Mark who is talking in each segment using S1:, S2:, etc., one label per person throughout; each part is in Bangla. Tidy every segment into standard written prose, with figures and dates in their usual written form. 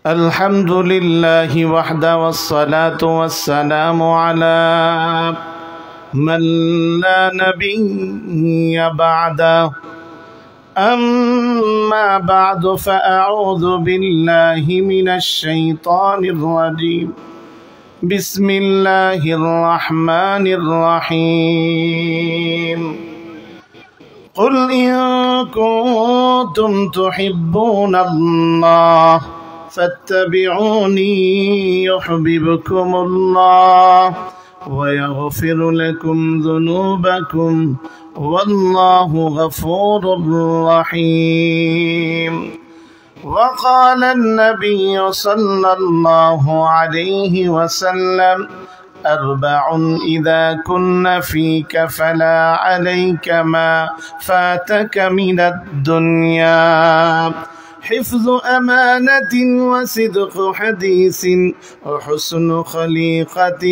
S1: الحمد لله وحده والصلاة والسلام على من لا نبي بعده أما بعد فأعوذ بالله من الشيطان الرجيم بسم الله الرحمن الرحيم قل إن كنتم تحبون الله فاتبعوني يحببكم الله ويغفر لكم ذنوبكم والله غفور رحيم. وقال النبي صلى الله عليه وسلم: 4 إذا كن فيك فلا عليك ما فاتك من الدنيا: حفظ أمانة وصدق حديث وحسن خليقة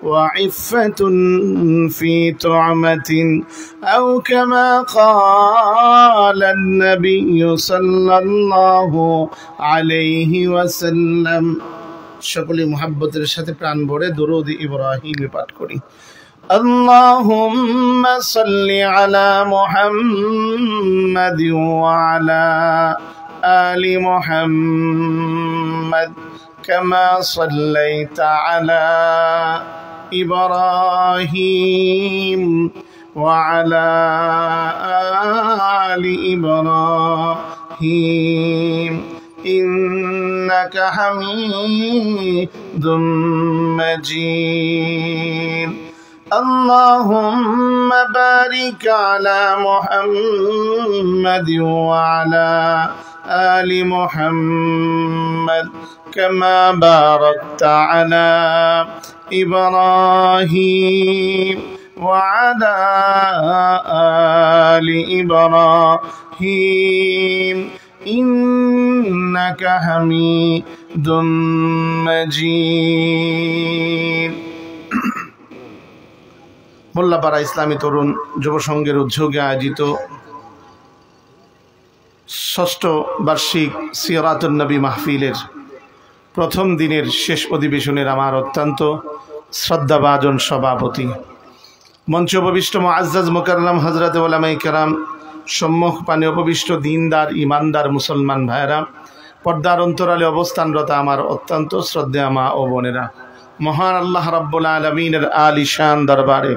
S1: وعفة في طعمة، أو كما قال النبي صلى الله عليه وسلم. সকলে মুহাব্বতের সাথে প্রাণ ভরে দরুদ ইব্রাহিম পাঠ করি। اللهم صل على محمد وعلى آل محمد كما صليت على إبراهيم وعلى آل إبراهيم إنك حميد مجيد. اللهم بارك على محمد وعلى آل محمد كما باركت على إبراهيم وعلى آل إبراهيم إنك حميد مجيد. মোল্লাপাড়া ইসলামী তরুণ যুব সংঘের উদ্যোগে আয়োজিত ৬ষ্ঠ বার্ষিক সিরাতুন নবী মাহফিলের প্রথম দিনের শেষ অধিবেশনের আমার অত্যন্ত শ্রদ্ধাভাজন সভাপতি, মঞ্চ উপবিষ্ট মুআজ্জাজ মুকাররম হযরত উলামায়ে কেরাম, সম্মুখ পানে উপবিষ্ট দিনদার ইমানদার মুসলমান ভাইরা, পর্দার অন্তরালে অবস্থানরত আমার অত্যন্ত শ্রদ্ধেয় মা ও বোনেরা, মহান আল্লাহ রাব্বুল আলামিনের আলিশান দরবারে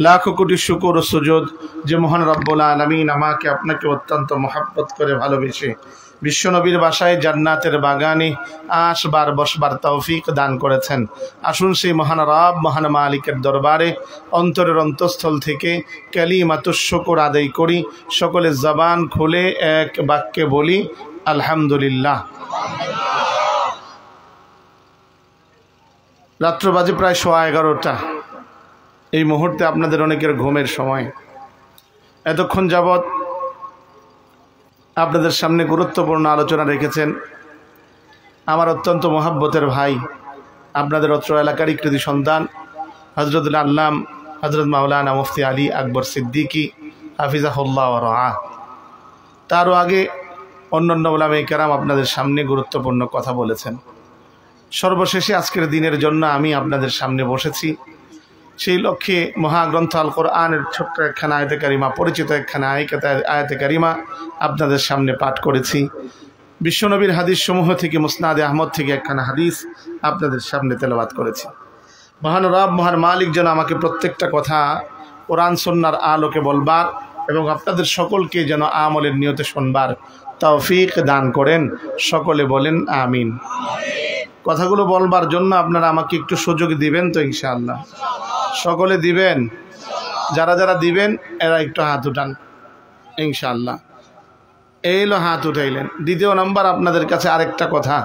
S1: লাখো কোটি শুকর ও সুজুদ যে মহান রাব্বুল আলামিন আমাকে আপনাকে অত্যন্ত মহব্বত করে ভালোবেসে বিশ্বনবীর বাসায় জান্নাতের বাগানে আসবার বসবার তৌফিক দান করেছেন। আসুন সেই মহান রব মহান মালিকের দরবারে অন্তরের অন্তঃস্থল থেকে কালিমাতুশ শুকর আদায় করি। সকলে জবান খুলে এক বাক্যে বলি আলহামদুলিল্লাহ। রাত্র বাজে প্রায় 11:15। এই মুহূর্তে আপনাদের অনেকের ঘুমের সময়। এতক্ষণ যাবৎ আপনাদের সামনে গুরুত্বপূর্ণ আলোচনা রেখেছেন আমার অত্যন্ত মহাব্বতের ভাই, আপনাদের অত্র এলাকারই কৃতি সন্তান হযরতুল আল্লাম হযরত মাওলানা মুফতি আলী আকবর সিদ্দিকী হাফিজাহুল্লাহ ওয়া রাআহ। তারও আগে অন্যান্য উলামায়ে কেরাম আপনাদের সামনে গুরুত্বপূর্ণ কথা বলেছেন। সর্বশেষে আজকের দিনের জন্য আমি আপনাদের সামনে বসেছি। সেই লক্ষ্যে মহাগ্রন্থ আল কোরআনের ছোট্ট একখানা আয়াতে কারিমা, পরিচিত একখানা আয়াতে কারিমা আপনাদের সামনে পাঠ করেছি। বিশ্বনবীর হাদিস সমূহ থেকে মুসনাদে আহমদ থেকে একখানা হাদিস আপনাদের সামনে তেলাওয়াত করেছি। মহান রব মহান মালিক যেন আমাকে প্রত্যেকটা কথা কোরআন সুন্নাহর আলোকে বলবার এবং আপনাদের সকলকে যেন আমলের নিয়তে শুনবার তৌফিক দান করেন। সকলে বলেন আমিন। কথাগুলো বলবার জন্য আপনারা আমাকে একটু সুযোগ দিবেন তো ইনশাআল্লাহ? সকলে দিবেন? যারা যারা দিবেন এরা একটু হাত উঠান ইনশাআল্লাহ। এইলো হাত উঠাইলেন। দ্বিতীয় নম্বর, আপনাদের কাছে আরেকটা কথা,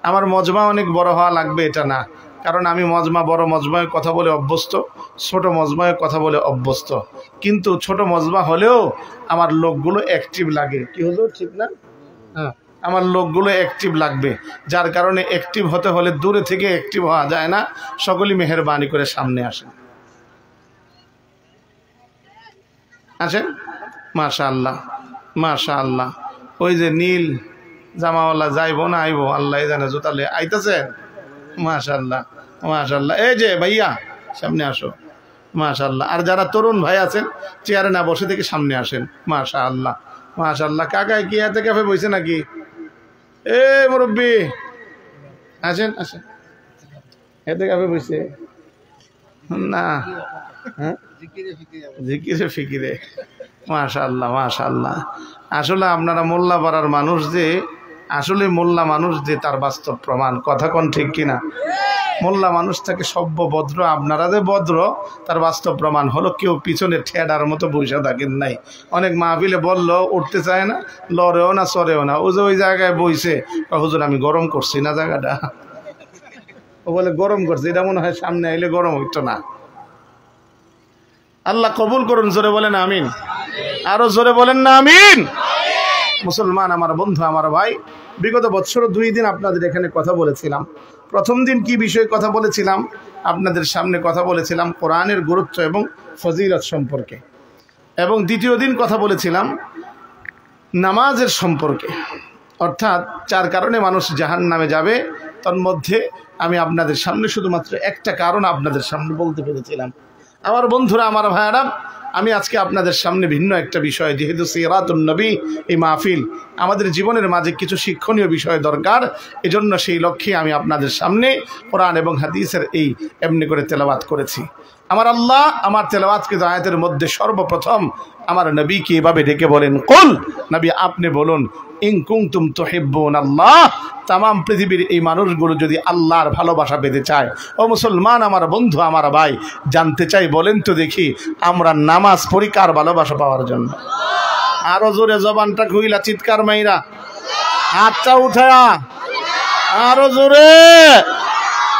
S1: আমার মজমা অনেক বড় হওয়া লাগবে এটা না, কারণ আমি বড় মজমায় কথা বলে অভ্যস্ত, ছোট মজমায় কথা বলে অভ্যস্ত। কিন্তু ছোট মজমা হলেও আমার লোকগুলো অ্যাক্টিভ লাগে। কি হলো, ঠিক না? হ্যাঁ, আমার লোকগুলো অ্যাক্টিভ লাগবে, যার কারণে অ্যাক্টিভ হতে হলে দূরে থেকে অ্যাক্টিভ হওয়া যায় না। সকলেই মেহেরবানি করে সামনে আসেন। আসেন। মাশাআল্লাহ মাশাআল্লাহ। ওই যে নীল জামাওয়ালা যাইবো না আইবো আল্লাহ জানে, জুতালে আইতেছেন। মাশাআল্লাহ মাশাআল্লাহ। এই যে ভাইয়া সামনে আসো, মাশাআল্লাহ। আর যারা তরুণ ভাই আছেন চেয়ারে না বসে থেকে সামনে আসেন। মাশাআল্লাহ মাশাআল্লাহ। কাকায় কি এতে কাফে বইছে নাকি? এ মুরব্বি আসেন আসেন, এতে কাফে বইছে না? হ্যাঁ জিকিরে ফিকিরে। মাশাআল্লাহ মাশাআল্লাহ। আসলে আপনারা মোল্লা পাড়ার মানুষ যে, আসলে মোল্লা মানুষ যে তার বাস্তব প্রমাণ। কথা কোন ঠিক কিনা? মোল্লা মানুষ থাকে সভ্য ভদ্র, আপনারা যে ভদ্র তার বাস্তব প্রমাণ হলো কেউ পিছনে ঠেডার মতো বসে থাকেন নাই। অনেক মাহফিলে বললো উঠতে চায় না, লড়েও না চড়েও না, ও যে ওই জায়গায় বইছে, হুজুর আমি গরম করছি না জায়গাটা, ও বলে গরম করছে, এটা মনে হয় সামনে আইলে গরম হইতো না। আল্লাহ কবুল করুন, জোরে বলেন আমিন, আরো জোরে বলেন না আমিন। মুসলমান আমার বন্ধু আমার ভাই, বিগত বছর 2 দিন আপনাদের এখানে কথা বলেছিলাম। প্রথম দিন কি বিষয়ে কথা বলেছিলাম? আপনাদের সামনে কথা বলেছিলাম কোরআনের গুরুত্ব এবং ফজিলত সম্পর্কে, এবং দ্বিতীয় দিন কথা বলেছিলাম নামাজের সম্পর্কে, অর্থাৎ 4 কারণে মানুষ জাহান্নামে যাবে। তার মধ্যে আমি আপনাদের সামনে শুধুমাত্র একটা কারণ আপনাদের সামনে বলতে পেরেছিলাম। আমার বন্ধুরা আমার ভাইয়ারা, আমি আজকে আপনাদের সামনে ভিন্ন একটা বিষয়, যেহেতু সিরাতুন নবী এই মাহফিল, আমাদের জীবনের মাঝে কিছু শিক্ষণীয় বিষয় দরকার, এজন্য সেই লক্ষ্যে আমি আপনাদের সামনে কোরআন এবং হাদিসের এই এমনি করে তেলাওয়াত করেছি। আমার আল্লাহ আমার তেলাওয়াতকৃত আয়াতের মধ্যে সর্বপ্রথম আমার নবীকে এভাবে ডেকে বলেন, কুল, নবী আপনি বলুন, ইন কুনতুম তুহিব্বুনাল্লাহ, তামাম পৃথিবীর এই মানুষগুলো যদি আল্লাহর ভালোবাসা পেতে চায়, ও মুসলমান আমার বন্ধু আমার ভাই, জানতে চাই বলেন তো দেখি আমরা নামাজ পড়ি কার ভালোবাসা পাওয়ার জন্য? আরো জোরে জবানটা খুইলা চিৎকার মাইরা হাতটা উঠায়া আরো জোরে।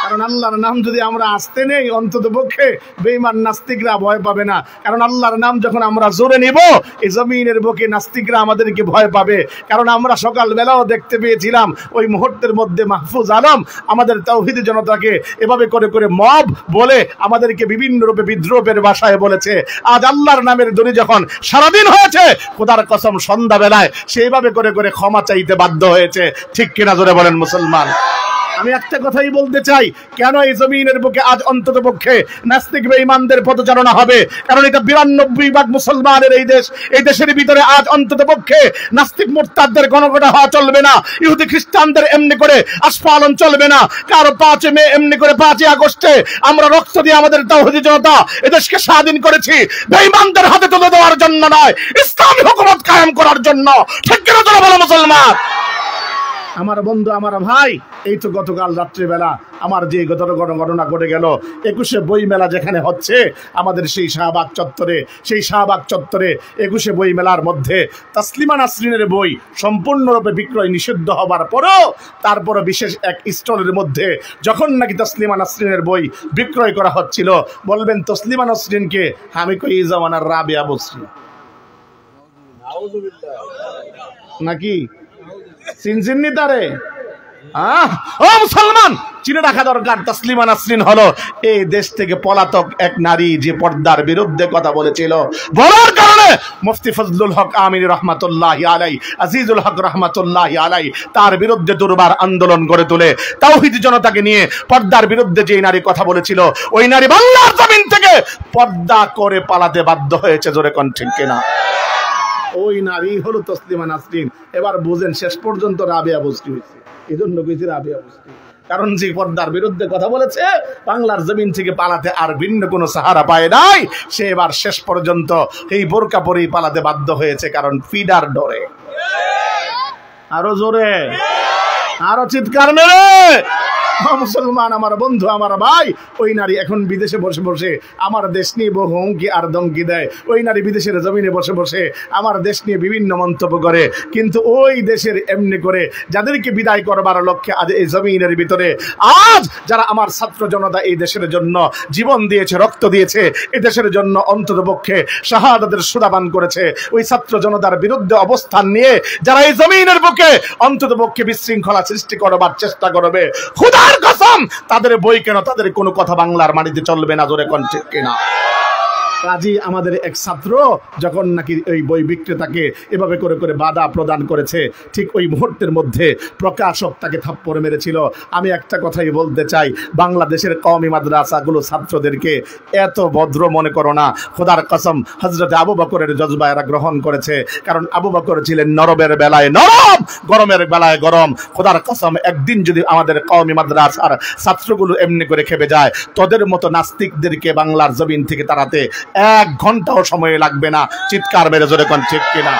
S1: কারণ আল্লাহর নাম যদি আমরা আসতে নেই, অন্তত পক্ষে বেঈমান নাস্তিকরা ভয় পাবে না। কারণ আল্লাহর নাম যখন আমরা জোরে নিব, এই জমিনের বুকে নাস্তিকরা আমাদেরকে ভয় পাবে। কারণ আমরা সকালবেলাও দেখতে পেয়েছিলাম ওই মুহূর্তের মধ্যে মাহফুজ আলম আমাদের তাওহীদি জনতাকে এভাবে করে করে মব বলে আমাদেরকে বিভিন্ন রূপে বিদ্রোহের ভাষায় বলেছে। আজ আল্লাহর নামের ধ্বনি যখন সারাদিন হয়েছে, খোদার কসম সন্ধ্যাবেলায় সেইভাবে করে করে ক্ষমা চাইতে বাধ্য হয়েছে। ঠিক কিনা জোরে বলেন মুসলমান? আমি একটা কথাই বলতে চাই, কেন এই জমিনের বুকে আজ অন্তত পক্ষে নাস্তিক বেঈমানদের পদচারণা হবে? কারণ এটা 92% মুসলমানের এই দেশ, এই দেশের ভিতরে আজ অন্তত পক্ষে নাস্তিক মুরতাদদের গণগণা হওয়া চলবে না, ইহুদি খ্রিস্টানদের এমনি করে আস্ফালন চলবে না। কারো 5 মে এমনি করে 5 আগস্টে আমরা রক্ত দিয়ে আমাদের তাওহীদি জনতা এদেশকে স্বাধীন করেছি, বেঈমানদের হাতে তুলে দেওয়ার জন্য নয়, ইসলামী হুকুমত কায়েম করার জন্য। ঠিক কিনা তোরা বলো মুসলমান? আমার বন্ধু আমার ভাই, এই তো গতকাল রাত্রিবেলা আমার যে ঘটনা ঘটে গেল, 21শে বই মেলা যেখানে হচ্ছে আমাদের সেই শাহবাগ চত্বরে, 21শে বই মেলার মধ্যে তাসলিমা নাসরিনের বই সম্পূর্ণরূপে বিক্রয় নিষিদ্ধ হবার পরেও তারপরে বিশেষ এক স্টলের মধ্যে যখন নাকি তাসলিমা নাসরিনের বই বিক্রয় করা হচ্ছিল, বলবেন তাসলিমা নাসরিনকে? আমি কই এই জামানার রাবিয়া বসরি নাকি চিনচিন্নি তারে? ও মুসলমান, চিনে রাখা দরকার, তাসলিমা নাসরিন হলো এই দেশ থেকে পলাতক এক নারী, যে পর্দার বিরুদ্ধে কথা বলেছিল। বলার কারণে মুফতি ফজলুল হক আমিনী রহমাতুল্লাহি আলাই, আজিজুল হক রহমাতুল্লাহি আলাই তার বিরুদ্ধে দুর্বার আন্দোলন গড়ে তোলে। তাওহীদি জনতাকে নিয়ে পর্দার বিরুদ্ধে যে নারী কথা বলেছিল, ওই নারী বাংলার জমিন থেকে পর্দা করে পালাতে বাধ্য হয়েছে। জোরে কোন ঠিক কিনা? ওই নারী হলো তাসলিমা নাসরিন। এবার বুঝেন শেষ পর্যন্ত রাবিয়া বস্তি হয়েছে। এই জন্য কইছি রাবিয়া বস্তি, কারণ যে পর্দার বিরুদ্ধে কথা বলেছে, বাংলার জমিন থেকে পালাতে আর ভিন্ন কোনো সাহারা পায় নাই, সে এবার শেষ পর্যন্ত এই বোরকা পরেই পালাতে বাধ্য হয়েছে, কারণ ফিডার ডরে। আরো জোরে, আরো চিৎকার মেরে। মুসলমান আমার বন্ধু আমার ভাই, ওই নারী এখন বিদেশে বসে বসে আমার দেশ নিয়ে বহু হুমকি আর ধমকি দেয়। ওই নারী বিদেশের জমিনে বসে বসে আমার দেশ নিয়ে বিভিন্ন মন্তব্য করে, কিন্তু ওই দেশের এমনি করে যাদেরকে বিদায় করবার লক্ষ্যে আজ এই জমিনের ভিতরে আজ যারা আমার ছাত্র জনতা এই দেশের জন্য জীবন দিয়েছে, রক্ত দিয়েছে, এই দেশের জন্য অন্তত পক্ষে শাহাদাতের সুদাপান করেছে, ওই ছাত্র জনতার বিরুদ্ধে অবস্থান নিয়ে যারা এই জমিনের বুকে অন্তত পক্ষে বিশৃঙ্খলা সৃষ্টি করবার চেষ্টা করবে, খোদা কসম তাদের বই কেন, তাদের কোনো কথা বাংলার মাটিতে চলবে না। জোরে কোন ঠিক কিনা? কাজী আমাদের এক ছাত্র যখন নাকি ওই বই বিক্রেতাকে এভাবে করে করে বাধা প্রদান করেছে, ঠিক ওই মুহূর্তের মধ্যে প্রকাশক তাকে থাপ্পড় মেরেছিল। আমি একটা কথাই বলতে চাই, বাংলাদেশের কওমি মাদ্রাসাগুলো ছাত্রদেরকে এত ভদ্র মনে করো না। খোদার কসম, হযরত আবু বকরের জজবা এরা গ্রহণ করেছে, কারণ আবু বকর ছিলেন নরমের বেলায় নরম, গরমের বেলায় গরম। খোদার কসম, একদিন যদি আমাদের কওমি মাদ্রাসার ছাত্রগুলো এমনি করে খেপে যায়, তোদের মতো নাস্তিকদেরকে বাংলার জমিন থেকে তাড়াতে 1 ঘন্টাও সময় লাগবে না। চিৎকার মেরে জোরে কোন ঠিক কিনা?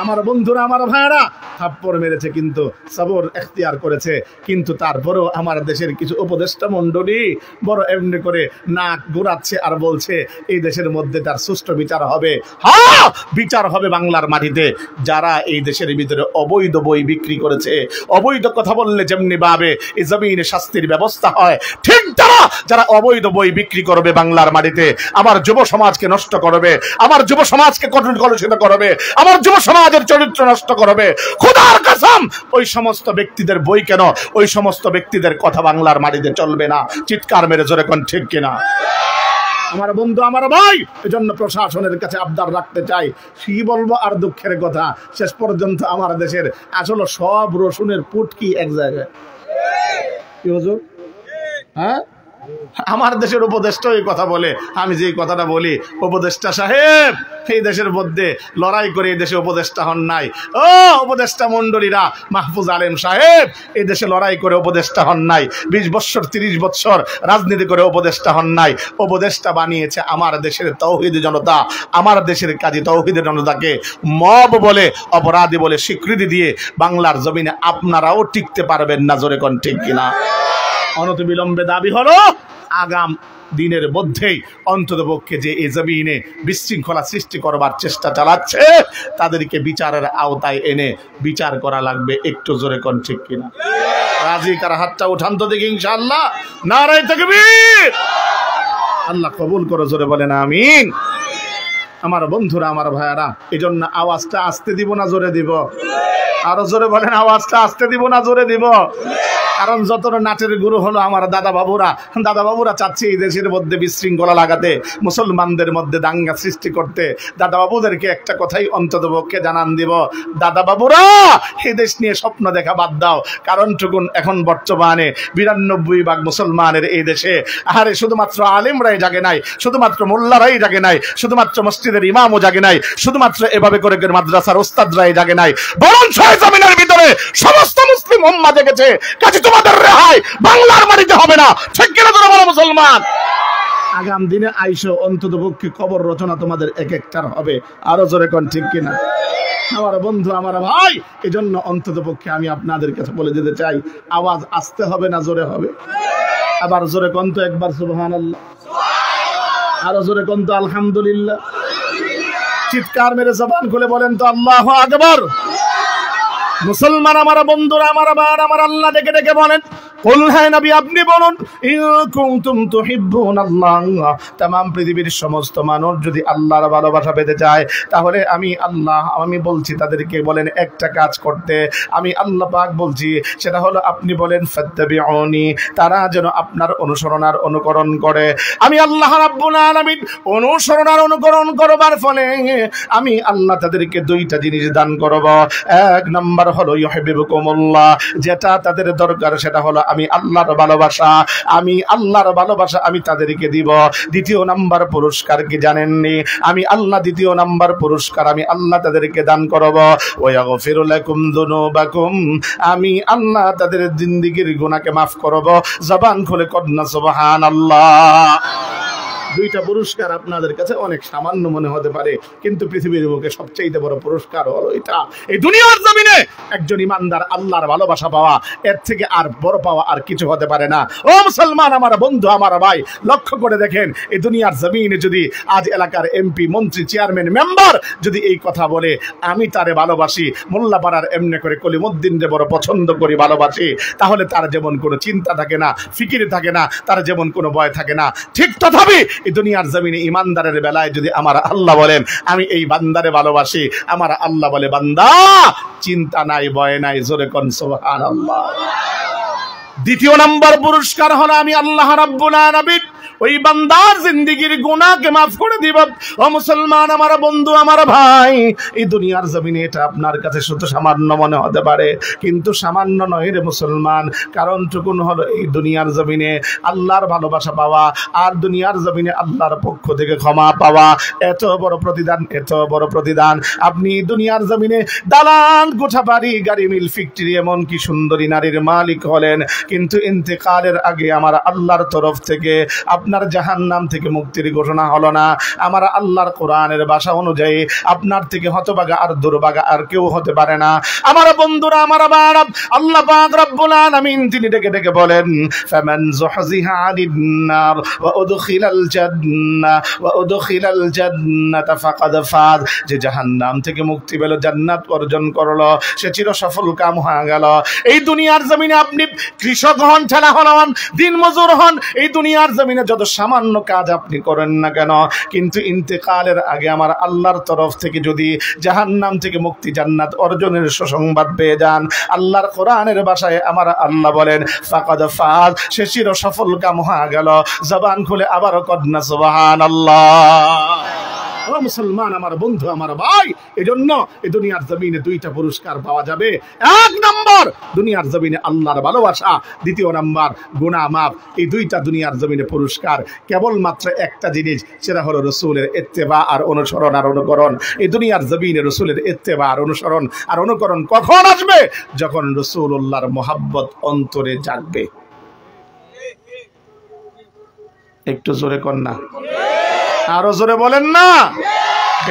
S1: আমার বন্ধুরা, আমার ভাইরা, থাপ্পড় মেরেছে কিন্তু সবর এখতিয়ার করেছে, কিন্তু তারপরেও আমার দেশের কিছু উপদেষ্টা মণ্ডলী বড় এমনি করে নাক ঘুরাচ্ছে আর বলছে এই দেশের মধ্যে তার সুষ্ঠু বিচার হবে। হ্যাঁ, বিচার হবে বাংলার মাটিতে। যারা এই দেশের ভিতরে অবৈধ বই বিক্রি করেছে, অবৈধ কথা বললে যেমনি ভাবে এই জমিনে শাস্তির ব্যবস্থা হয়, ঠিক যারা অবৈধ বই বিক্রি করবে বাংলার মাটিতে, আমার যুব সমাজকে নষ্ট করবে, আমার যুব সমাজকে কলুষিত করবে, আমার যুব সমাজের চরিত্র নষ্ট করবে, খোদার কসম ওই সমস্ত ব্যক্তিদের বই কেন, ওই সমস্ত ব্যক্তিদের কথা বাংলার মাটিতে চলবে না। চিৎকার মেরে জোরে কোন ঠিক কিনা? আমার বন্ধু, আমার ভাই, এজন্য প্রশাসনের কাছে আবদার রাখতে চাই, কি বলবো আর দুঃখের কথা, শেষ পর্যন্ত আমার দেশের আসলে সব রসুনের পুটকি এক জায়গায়। কি হুজুর? হ্যাঁ, আমার দেশের উপদেষ্টা এই কথা বলে, আমি যে কথাটা বলি, উপদেষ্টা সাহেব এই দেশের মধ্যে লড়াই করে এই দেশে উপদেষ্টা হন নাই। ও উপদেষ্টা মণ্ডলীরা, মাহফুজ আলেম সাহেব এই দেশে লড়াই করে উপদেষ্টা হন নাই, 20 বছর 30 বছর রাজনীতি করে উপদেষ্টা হন নাই। উপদেষ্টা বানিয়েছে আমার দেশের তৌহিদি জনতা, আমার দেশের কাজী তৌহিদি জনতাকে মব বলে, অপরাধী বলে স্বীকৃতি দিয়ে বাংলার জমিনে আপনারাও টিকতে পারবেন না। জোরে কোন ঠিক কিনা? অনতিবিলম্বে দাবি হলো আগাম দিনের মধ্যেই অন্ততপক্ষে যে এই জমিনে বিশৃঙ্খলা সৃষ্টি করবার চেষ্টা চালাচ্ছে তাদেরকে বিচারের আওতায় এনে বিচার করা লাগবে। একটু জোরে কোন ঠিক কিনা? রাজি কার হাতটা উঠান তো দেখি ইনশাআল্লাহ। নারায়ে তাকবীর। আল্লাহ কবুল করো, জোরে বলেন আমিন। আমার বন্ধুরা, আমার ভাইয়ারা, এজন্য আওয়াজটা আস্তে দিব না জোরে দিব? আরো জোরে বলেন, আওয়াজটা আস্তে দিব না জোরে দিব? কারণ যত নাটের গুরু হলো আমার দাদা বাবুরা চাচ্ছে এই দেশের মধ্যে বিশৃঙ্খলা লাগাতে, মুসলমানদের মধ্যে দাঙ্গা সৃষ্টি করতে। দাদা বাবুদেরকে একটা কথাই অন্তত পক্ষে জানান দিব, দাদা বাবুরা এই দেশ নিয়ে স্বপ্ন দেখা বাদ দাও। কারণ টুকুন এখন বর্তমানে 92% মুসলমানের এই দেশে, আরে শুধুমাত্র আলেমরাই জাগে নাই, শুধুমাত্র মোল্লারাই জাগে নাই, শুধুমাত্র মসজিদের ইমামও জাগে নাই, শুধুমাত্র এভাবে করে মাদ্রাসার ওস্তাদরাই জাগে নাই, বরং ছয় জমিনের ভিতরে সমস্ত মুসলিম উম্মাহ জেগেছে। কাজে তোমাদের রেহাই বাংলার মাটিতে হবে না। ঠিক কিনা তোমরা বলো মুসলমান? আগাম দিনে আইসো, অন্তত পক্ষে কবর রচনা তোমাদের এক একটার হবে। আরো জোরে কোন ঠিক কিনা? আমার বন্ধু, আমার ভাই, এজন্য অন্তত পক্ষে আমি আপনাদের কাছে বলে যেতে চাই, আওয়াজ আসতে হবে না জোরে হবে? আবার জোরে কোন তো একবার সুবহানাল্লাহ, আরো জোরে কোন তো আলহামদুলিল্লাহ। চিৎকার মেরে জবান খুলে বলেন তো আল্লাহু আকবার। মুসলমান আমার বন্ধুরা, আমার ভাইরা, আমার আল্লাহ ডেকে ডেকে বলেন, কুল হে নবী আপনি বলুন, ইন কুনতুম তুহিব্বুনাল্লাহ, तमाम পৃথিবীর সমস্ত মানুষ যদি আল্লাহর ভালোবাসা পেতে চায়, তাহলে আমি আল্লাহ, আমি বলছি তাদেরকে বলেন একটা কাজ করতে। আমি আল্লাহ পাক বলছি, সেটা হলো আপনি বলেন ফাত্তাবিউনি, তারা যেন আপনার অনুসরণ আর অনুকরণ করে। আমি আল্লাহ রাব্বুল আলামিন অনুসরণ আর অনুকরণ করবার ফলে আমি আল্লাহ তাদেরকে দুইটা জিনিস দান করব। এক নাম্বার হলো ইউহিব্বুকুমুল্লাহ, যেটা তাদের দরকার সেটা হলো আমি আল্লাহর ভালোবাসা, আমি আল্লাহর ভালোবাসা আমি তাদেরকে দিব। দ্বিতীয় নাম্বার পুরস্কার কি জানেননি? আমি আল্লাহ দ্বিতীয় নাম্বার পুরস্কার আমি আল্লাহ তাদেরকে দান করব, ওয়াগফিরু লাকুম যুনুবাকুম, আমি আল্লাহ তাদের জিন্দেগীর গুনাহকে maaf করব। জবান খুলে কন্না সুবহানাল্লাহ। দুইটা পুরস্কার আপনাদের কাছে অনেক সামান্য মনে হতে পারে, কিন্তু পৃথিবীর বুকে সবচেয়ে বড় পুরস্কার হলো এটা। এই দুনিয়ার জমিনে একজন ইমানদার আল্লাহর ভালোবাসা পাওয়া, এর থেকে আর বড় পাওয়া আর কিছু হতে পারে না। ও মুসলমান আমার বন্ধু, আমার ভাই, লক্ষ্য করে দেখেন, এই দুনিয়ার জমিনে যদি আজ এলাকার এমপি, মন্ত্রী, চেয়ারম্যান, মেম্বার যদি এই কথা বলে আমি তারে ভালোবাসি, মোল্লাপাড়ার এমনি করে কলিমুদ্দিনরে বড় পছন্দ করি, ভালোবাসি, তাহলে তার যেমন কোনো চিন্তা থাকে না, ফিকির থাকে না, তার যেমন কোনো ভয় থাকে না, ঠিক তথাপি এই দুনিয়ার জমিনে ইমানদারের বেলায় যদি আমার আল্লাহ বলেন আমি এই বান্দারে ভালোবাসি, আমার আল্লাহ বলে বান্দা চিন্তা নাই, ভয় নাই, জোরে কোন সুবহানাল্লাহ। দ্বিতীয় নাম্বার পুরস্কার হলো আমি আল্লাহ রাব্বুল আলামিন ওই বান্দার জিন্দেগির গুনাহকে মাফ করে দিব। ও মুসলমান আমার বন্ধু আমার ভাই, এই দুনিয়ার জমিনে এটা আপনার কাছে শুধু সামান্য মনে হতে পারে, কিন্তু সামান্য নয় রে মুসলমান। কারণটুকুন হলো এই দুনিয়ার জমিনে আল্লাহর ভালোবাসা পাওয়া আর দুনিয়ার জমিনে আল্লাহর পক্ষ থেকে ক্ষমা পাওয়া, এত বড় প্রতিদান, এত বড় প্রতিদান। আপনি দুনিয়ার জমিনে দালান কোঠা বাড়ি গাড়ি মিল ফ্যাক্টরি এমনকি সুন্দরী নারীর মালিক হলেন, কিন্তু ইন্তেকালের আগে আমার আল্লাহর তরফ থেকে আপনার জাহান্নাম থেকে মুক্তির ঘোষণা হলো না। আমার আল্লাহর কোরআনের ভাষা অনুযায়ী আপনার থেকে হতভাগা আর দুর্ভাগা আর কেউ হতে পারে না। আমার বন্ধুরা আমার বাবা, আল্লাহ পাক রব্বুল আলামিন তিনি ডেকে ডেকে বলেন, ফামান যুহজিহা আনিন নার ওয়া উদখিলাল জান্নাহ ওয়া উদখিলাল জান্নাতা ফাকাদ ফাজ। যে জাহান্নাম থেকে মুক্তি পেল, জান্নাত অর্জন করলো, সে চির সফল কাম হয়ে গেল। এই দুনিয়ার জমিনে আপনি কৃষক হন, ঠেলা হন, দিন মজুর হন, এই দুনিয়ার জমিনে যত সামান্য কাজ আপনি করেন না কেন, কিন্তু ইন্তেকালের আগে আমার আল্লাহর তরফ থেকে যদি জাহান্নাম থেকে মুক্তি জান্নাত অর্জনের সুসংবাদ পেয়ে যান, আল্লাহর কোরআনের ভাষায় আমার আল্লাহ বলেন ফাকাদ ফাজ, সে চির সফল কাম হয়ে গেল। জবান খুলে আবারও কন্যা সুবহানাল্লাহ। মুসলমান আমার বন্ধু আমার ভাই, এজন্য এই দুনিয়ার জমিনে দুইটা পুরস্কার পাওয়া যাবে। এক নম্বর দুনিয়ার জমিনে আল্লাহর ভালোবাসা, দ্বিতীয় নম্বর গুনাহ মাফ। এই দুইটা দুনিয়ার জমিনে পুরস্কার, কেবলমাত্র একটা জিনিস, সেটা হলো রসুলের ইত্তেবা আর অনুসরণ আর অনুকরণ। এই দুনিয়ার জমিনে রসুলের ইত্তেবা আর অনুসরণ আর অনুকরণ কখন আসবে? যখন রসুল্লাহর মোহাব্বত অন্তরে জাগবে। একটু জোরে কন্যা, আরো জোরে বলেন না।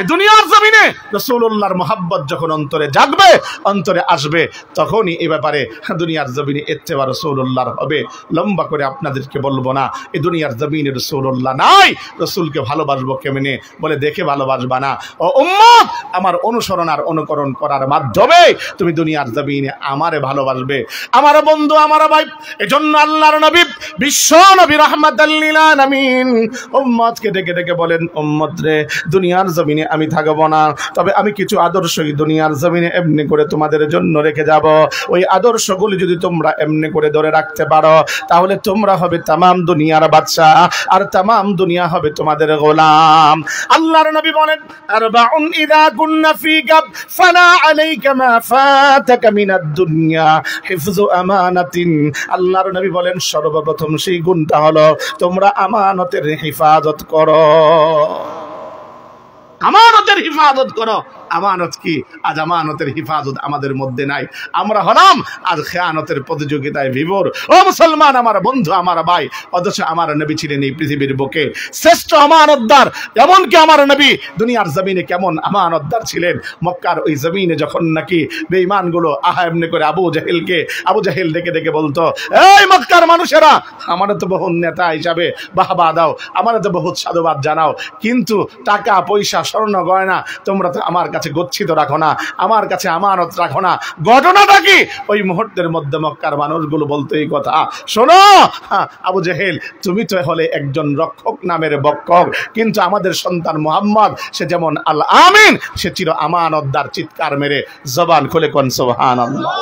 S1: এই দুনিয়ার জমিনে রাসূলুল্লাহর মোহাব্বত যখন অন্তরে জাগবে, অন্তরে আসবে, তখনই এই ব্যাপারে দুনিয়ার জমিনে ইত্তেবা রাসূলুল্লাহর হবে। লম্বা করে আপনাদেরকে বলবো না, এই দুনিয়ার জমিনে রাসূলুল্লাহ নাই, রাসূলকে ভালোবাসবো কেমনে? বলে দেখে ভালোবাসবা না। ও উম্মত, আমার অনুসরণ আর অনুকরণ করার মাধ্যমে তুমি দুনিয়ার জমিনে আমারে ভালোবাসবে। আমার বন্ধু আমার ভাই, এজন্য আল্লাহর নবী বিশ্ব নবী রাহমাতাল লিল আলামিন উম্মতকে ডেকে ডেকে বলেন, উম্মত রে, দুনিয়ার জমিনে আমি থাকবো না, তবে আমি কিছু আদর্শ দুনিয়ার জমিনে এমনি করে তোমাদের জন্য রেখে যাব। ওই আদর্শগুলি যদি তোমরা এমনি করে ধরে রাখতে পারো, তাহলে তোমরা হবে তামাম দুনিয়ার বাদশা, আর তামাম দুনিয়া হবে তোমাদের গোলাম। আল্লাহর নবী বলেন, আরবাউন ইযা কুন্না ফীকা ফালা আলাইকা মা ফাতাকা মিনাদ দুনিয়া হিফযু আমানাতিন। আল্লাহর নবী বলেন, সর্বপ্রথম সেই গুণটা হলো তোমরা আমানতের হেফাজত করো। আমানতের হিফাজত করো। আমানত কি? আজ আমানতের হিফাজত আমাদের মধ্যে নাই। আমরা হলাম আজ খেয়ানতের প্রতিযোগিতায় বিভোর। ও মুসলমান আমার বন্ধু আমার ভাই, অথচ আমার নবী ছিলেন এই পৃথিবীর বুকে শ্রেষ্ঠ আমানতদার। এমনকি আমার নবী দুনিয়ার জমিনে কেমন আমানতদার ছিলেন, মক্কার ওই জমিনে যখন নাকি বেঈমানগুলো এমনি করে আবু জাহেল ডেকে ডেকে বলতো, এই মক্কার মানুষেরা, আমার তো বহু নেতা হিসাবে বাহবা দাও, আমার তো বহুত সাধুবাদ জানাও, কিন্তু টাকা পয়সা স্বর্ণ গয়না তোমরা তো আমার কাছে গচ্ছিত রাখো না, আমার কাছে আমানত রাখো না। ঘটনাটা কি? ওই মুহূর্তের মধ্যে মক্কার মানুষগুলো বলতো এই কথা, শোনো আবু জাহেল, তুমি তো হলে একজন রক্ষক নামের বক্ষক, কিন্তু আমাদের সন্তান মুহাম্মদ সে যেমন আল আমিন, সে চির আমানতদার। চিৎকার মেরে জবান খুলে কোন সুবহানাল্লাহ।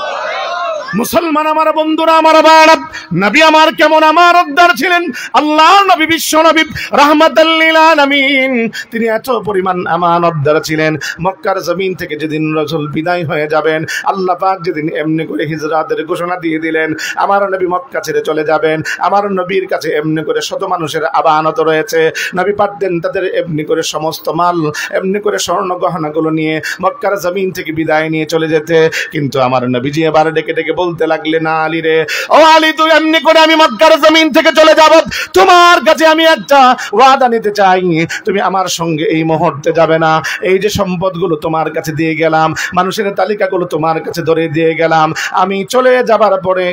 S1: মুসলমান আমার বন্ধুরা আমার ভাইরা, নবী আমার কেমন আমানতদার ছিলেন। আল্লাহর নবী বিশ্ব নবী রাহমাতাল লিল আলামিন, তিনি এত পরিমাণ আমানতদার ছিলেন। মক্কার জমিন থেকে যেদিন রাসূল বিদায় হয়ে যাবেন, আল্লাহ পাক যেদিন এমনি করে হিজরাতের ঘোষণা দিয়ে দিলেন, আমার নবী মক্কা ছেড়ে চলে যাবেন, আমার নবীর কাছে এমনি করে শত মানুষের আমানত রয়েছে। নবী পারতেন তাদের এমনি করে সমস্ত মাল, এমনি করে স্বর্ণ গহনাগুলো নিয়ে মক্কার জমিন থেকে বিদায় নিয়ে চলে যেতে, কিন্তু আমার নবীজি এবার ডেকে ডেকে বলতে লাগলেন, আলী রে, ও আলী, তুই এমনি করে আমি মক্কার জমিন থেকে চলে যাব, তোমার কাছে আমি একটা ওয়াদা নিতে চাই, তুমি আমার সঙ্গে এই মুহূর্তে যাবে না। এই যে সম্পদগুলো তোমার কাছে দিয়ে গেলাম, মানুষের তালিকাগুলো তোমার কাছে ধরে দিয়ে গেলাম, আমি চলে যাবার পরে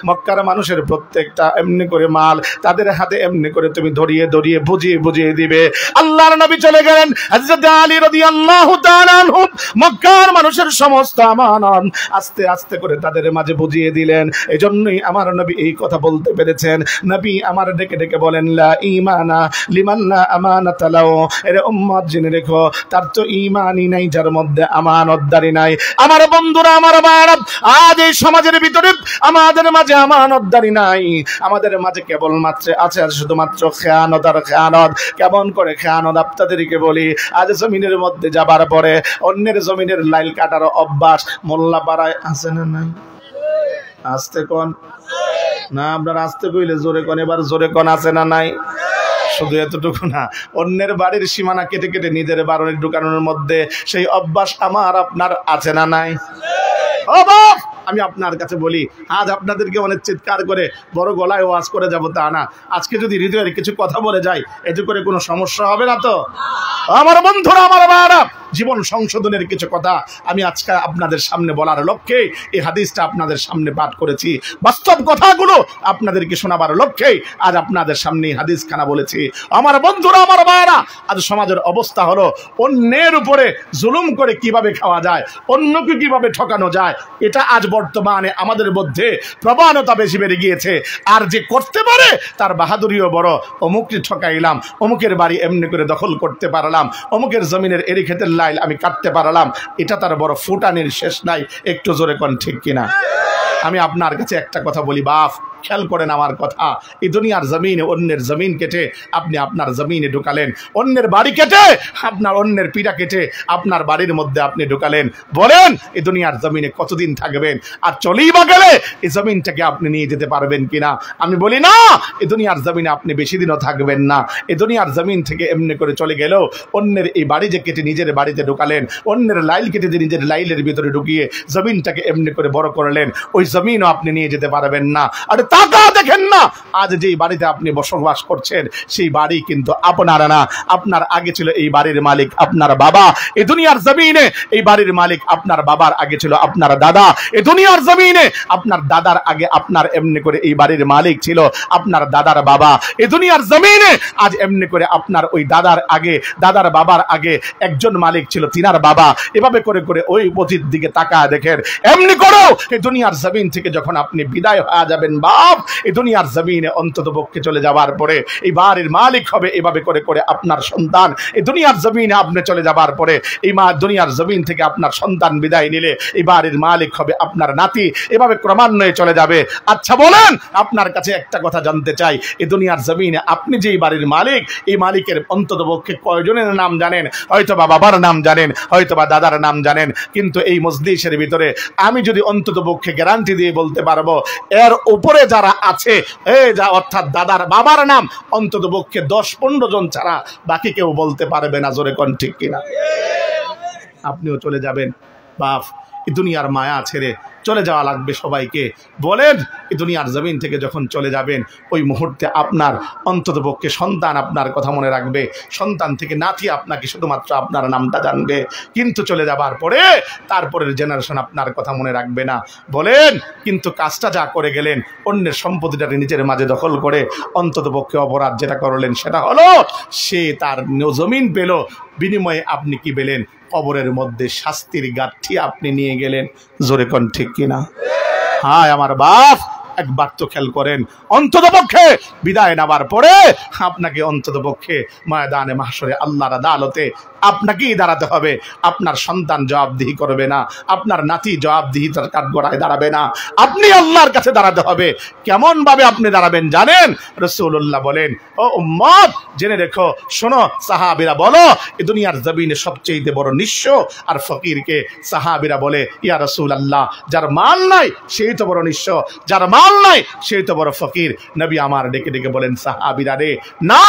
S1: মক্কার মানুষের প্রত্যেকটা এমনি করে মাল তাদের হাতে এমনি করে তুমি ধরিয়ে ধরিয়ে বুঝিয়ে দিবে। আল্লাহর নবী চলে গেলেন। হযরত আলী রাদিয়াল্লাহু তাআলা আনহু মক্কার মানুষের সমস্ত আমানত আস্তে আস্তে করে তাদের মাঝে মাঝে বুঝিয়ে দিলেন। এজন্যই আমার নবী এই কথা বলতে পেরেছেন। নবী আমার ডেকে ডেকে বলেন, লা ঈমানা লিমান লা আমানাতা লাহু। এরে উম্মত জেনে রেখো, তার তো ঈমানই নাই যার মধ্যে আমানতদারি নাই। আমার বন্ধুরা, আমার ভাইরা, আজ এই সমাজের ভিতরে আমাদের মাঝে আমানতদারি নাই। আমাদের মাঝে কেবলমাত্র আছে শুধুমাত্র খেয়ানত আর খেয়ানত। কেমন করে খেয়ানত আপনাদেরকে বলি। আজ জমিনের মধ্যে যাবার পরে অন্যের জমিনের লাইল কাটার অভ্যাস মোল্লা পাড়ায় আছে না নাই? আসতে কোন না, আপনার আসতে কইলে জোরে কোন, এবার জোরে কোন আছে না নাই? শুধু এতটুকু না, অন্যের বাড়ির সীমানা কেটে কেটে নিজের বাড়ির ঢুকানোর মধ্যে সেই অভ্যাস আমার আপনার আছে না নাই? ও বাপ, আমি আপনার কাছে বলি, আজ আপনাদেরকে অনেক চিৎকার করে বড় গলায় ওয়াজ করে যাব তা না। আজকে যদি হৃদয়ের কিছু কথা বলে যাই, এতে করে কোনো সমস্যা হবে না তো? আমার বন্ধুরা, আমার ভাইরা, জীবন সংশোধনের কিছু কথা আমি আজকে আপনাদের সামনে বলার লক্ষ্যে এই হাদিসটা আপনাদের সামনে পাঠ করেছি। বাস্তব কথাগুলো আপনাদেরকে শোনাবার লক্ষ্যেই আজ আপনাদের সামনে হাদিসখানা বলেছি। আমার বন্ধুরা, আমার ভাইরা, আজ সমাজের অবস্থা হলো অন্যের উপরে জুলুম করে কিভাবে খাওয়া যায়, অন্যকে কিভাবে ঠকানো যায়, এটা আজ বর্তমানে আমাদের মধ্যে প্রবণতা বেশি বেড়ে গিয়েছে। আর যে করতে পারে তার বাহাদুরিও বড়। অমুককে ঠকাইলাম, অমুকের বাড়ি এমনি করে দখল করতে পারলাম, অমুকের জমিনের এরি ক্ষেতের লাইল আমি কাটতে পারলাম, এটা তার বড় ফুটানির শেষ নাই। একটু জোরে কোন ঠিক কিনা? আমি আপনার কাছে একটা কথা বলি বাপ, খেয়াল করেন আমার কথা। এই দুনিয়ার জমিনে অন্যের জমিন কেটে আপনি আপনার জমিনে ঢুকালেন, অন্যের বাড়ি কেটে আপনার অন্যের পিঠা কেটে আপনার বাড়ির মধ্যে আপনি ঢুকালেন। বলেন এই দুনিয়ার জমিনে কতদিন থাকবেন? আর চলেই বা গেলে এই জমিনটাকে আপনি নিয়ে যেতে পারবেন কিনা? আমি বলি না, এই দুনিয়ার জমিনে আপনি বেশি দিনও থাকবেন না। এই দুনিয়ার জমিন থেকে এমনি করে চলে গেলেও অন্যের এই বাড়ি যে কেটে নিজের বাড়িতে ঢুকালেন, অন্যের লাইল কেটে যে নিজের লাইলের ভিতরে ঢুকিয়ে জমিনটাকে এমনি করে বড় করলেন, ওই জমিনও আপনি নিয়ে যেতে পারবেন না। আর টাকা দেখেন না, আজ যেই বাড়িতে আপনি বসবাস করছেন সেই বাড়ি কিন্তু আপনার না, আপনার আগে ছিল এই বাড়ির মালিক আপনার বাবা। এই দুনিয়ার জমিনে এই বাড়ির মালিক আপনার বাবার আগে ছিল আপনার দাদা। এই দুনিয়ার জমিনে আপনার দাদার আগে আপনার এমনি করে এই বাড়ির মালিক ছিল আপনার দাদার বাবা। এই দুনিয়ার জমিনে আজ এমনি করে আপনার ওই দাদার আগে, দাদার বাবার আগে একজন মালিক ছিল তিনার বাবা। এভাবে করে করে ওই অতীত দিকে তাকায় দেখেন। এমনি করো এই দুনিয়ার জমিন থেকে যখন আপনি বিদায় হয়ে যাবেন বাপ, এই দুনিয়ার জমিনে অন্তত পক্ষে চলে যাবার পরে এই বাড়ির মালিক হবে এভাবে করে করে আপনার সন্তান। এই দুনিয়ার জমিনে আপনি চলে যাবার পরে এই দুনিয়ার জমিন থেকে আপনার সন্তান বিদায় নিলে এই বাড়ির মালিক হবে আপনার নাতি। এভাবে ক্রমান্বয়ে চলে যাবে। আচ্ছা বলেন, আপনার কাছে একটা কথা জানতে চাই, এই দুনিয়ার জমিনে আপনি যেই বাড়ির মালিক, এই মালিকের অন্তত পক্ষে কয়জনের নাম জানেন? হয়তো বা বাবার নাম জানেন, হয়তো বা দাদার নাম জানেন, কিন্তু এই মজলিসের ভিতরে আমি যদি অন্তত পক্ষে গ্যারান্টি দিয়ে বলতে পারবো এর উপরে যারা আছে, অর্থাৎ দাদার বাবার নাম অন্তত পক্ষে 10-15 জন ছাড়া বাকি কেউ বলতে পারবে না। জোরে কোন ঠিক কিনা? আপনিও চলে যাবেন বাপ, এই দুনিয়ার মায়া ছেড়ে চলে যাওয়া লাগবে সবাইকে। বলেন এই দুনিয়ার জমিন থেকে যখন চলে যাবেন ওই মুহূর্তে আপনার অন্ততপক্ষে সন্তান আপনার কথা মনে রাখবে, সন্তান থেকে নাতি আপনাকে শুধুমাত্র আপনার নামটা জানবে, কিন্তু চলে যাবার পরে তারপরের জেনারেশন আপনার কথা মনে রাখবে না। বলেন কিন্তু কাজটা যা করে গেলেন, অন্যের সম্পত্তিটাকে নিজের মাঝে দখল করে অন্ততপক্ষে অপরাধ যেটা করলেন সেটা হলো সে তার জমিন পেল, বিনিময়ে আপনি কি পেলেন? কবরের মধ্যে শাস্তির গাঁঠি আপনি নিয়ে গেলেন। জোরে কোন ঠিক কিনা? হায় আমার বাপ, একবার তো খেয়াল করেন, অন্তত পক্ষে বিদায় নেবার পরে আপনাকে অন্তত পক্ষে ময়দানে মাহশরে আল্লাহর আদালতে আপনাকেই দাঁড়াতে হবে। আপনার সন্তান জবাবদিহি করবে না, আপনার নাতি জবাবদিহিতার কাঠগড়ায় দাঁড়াবে না, আপনি আল্লাহর কাছে দাঁড়াতে হবে। কেমন ভাবে আপনি দাঁড়াবেন জানেন? রাসূলুল্লাহ বলেন, ও উম্মত জেনে রেখো, শোনো সাহাবীরা বলো এই দুনিয়ার জমিনে সবচেয়ে বড় নিঃস্ব আর ফকিরকে? সাহাবীরা বলে, ইয়া রাসূলুল্লাহ, যার মাল নাই সেই তো বড় নিঃস্ব, যার মাল নাই সেই তো বড় ফকির। নবী আমার ডেকে ডেকে বলেন, সাহাবীরা রে, না,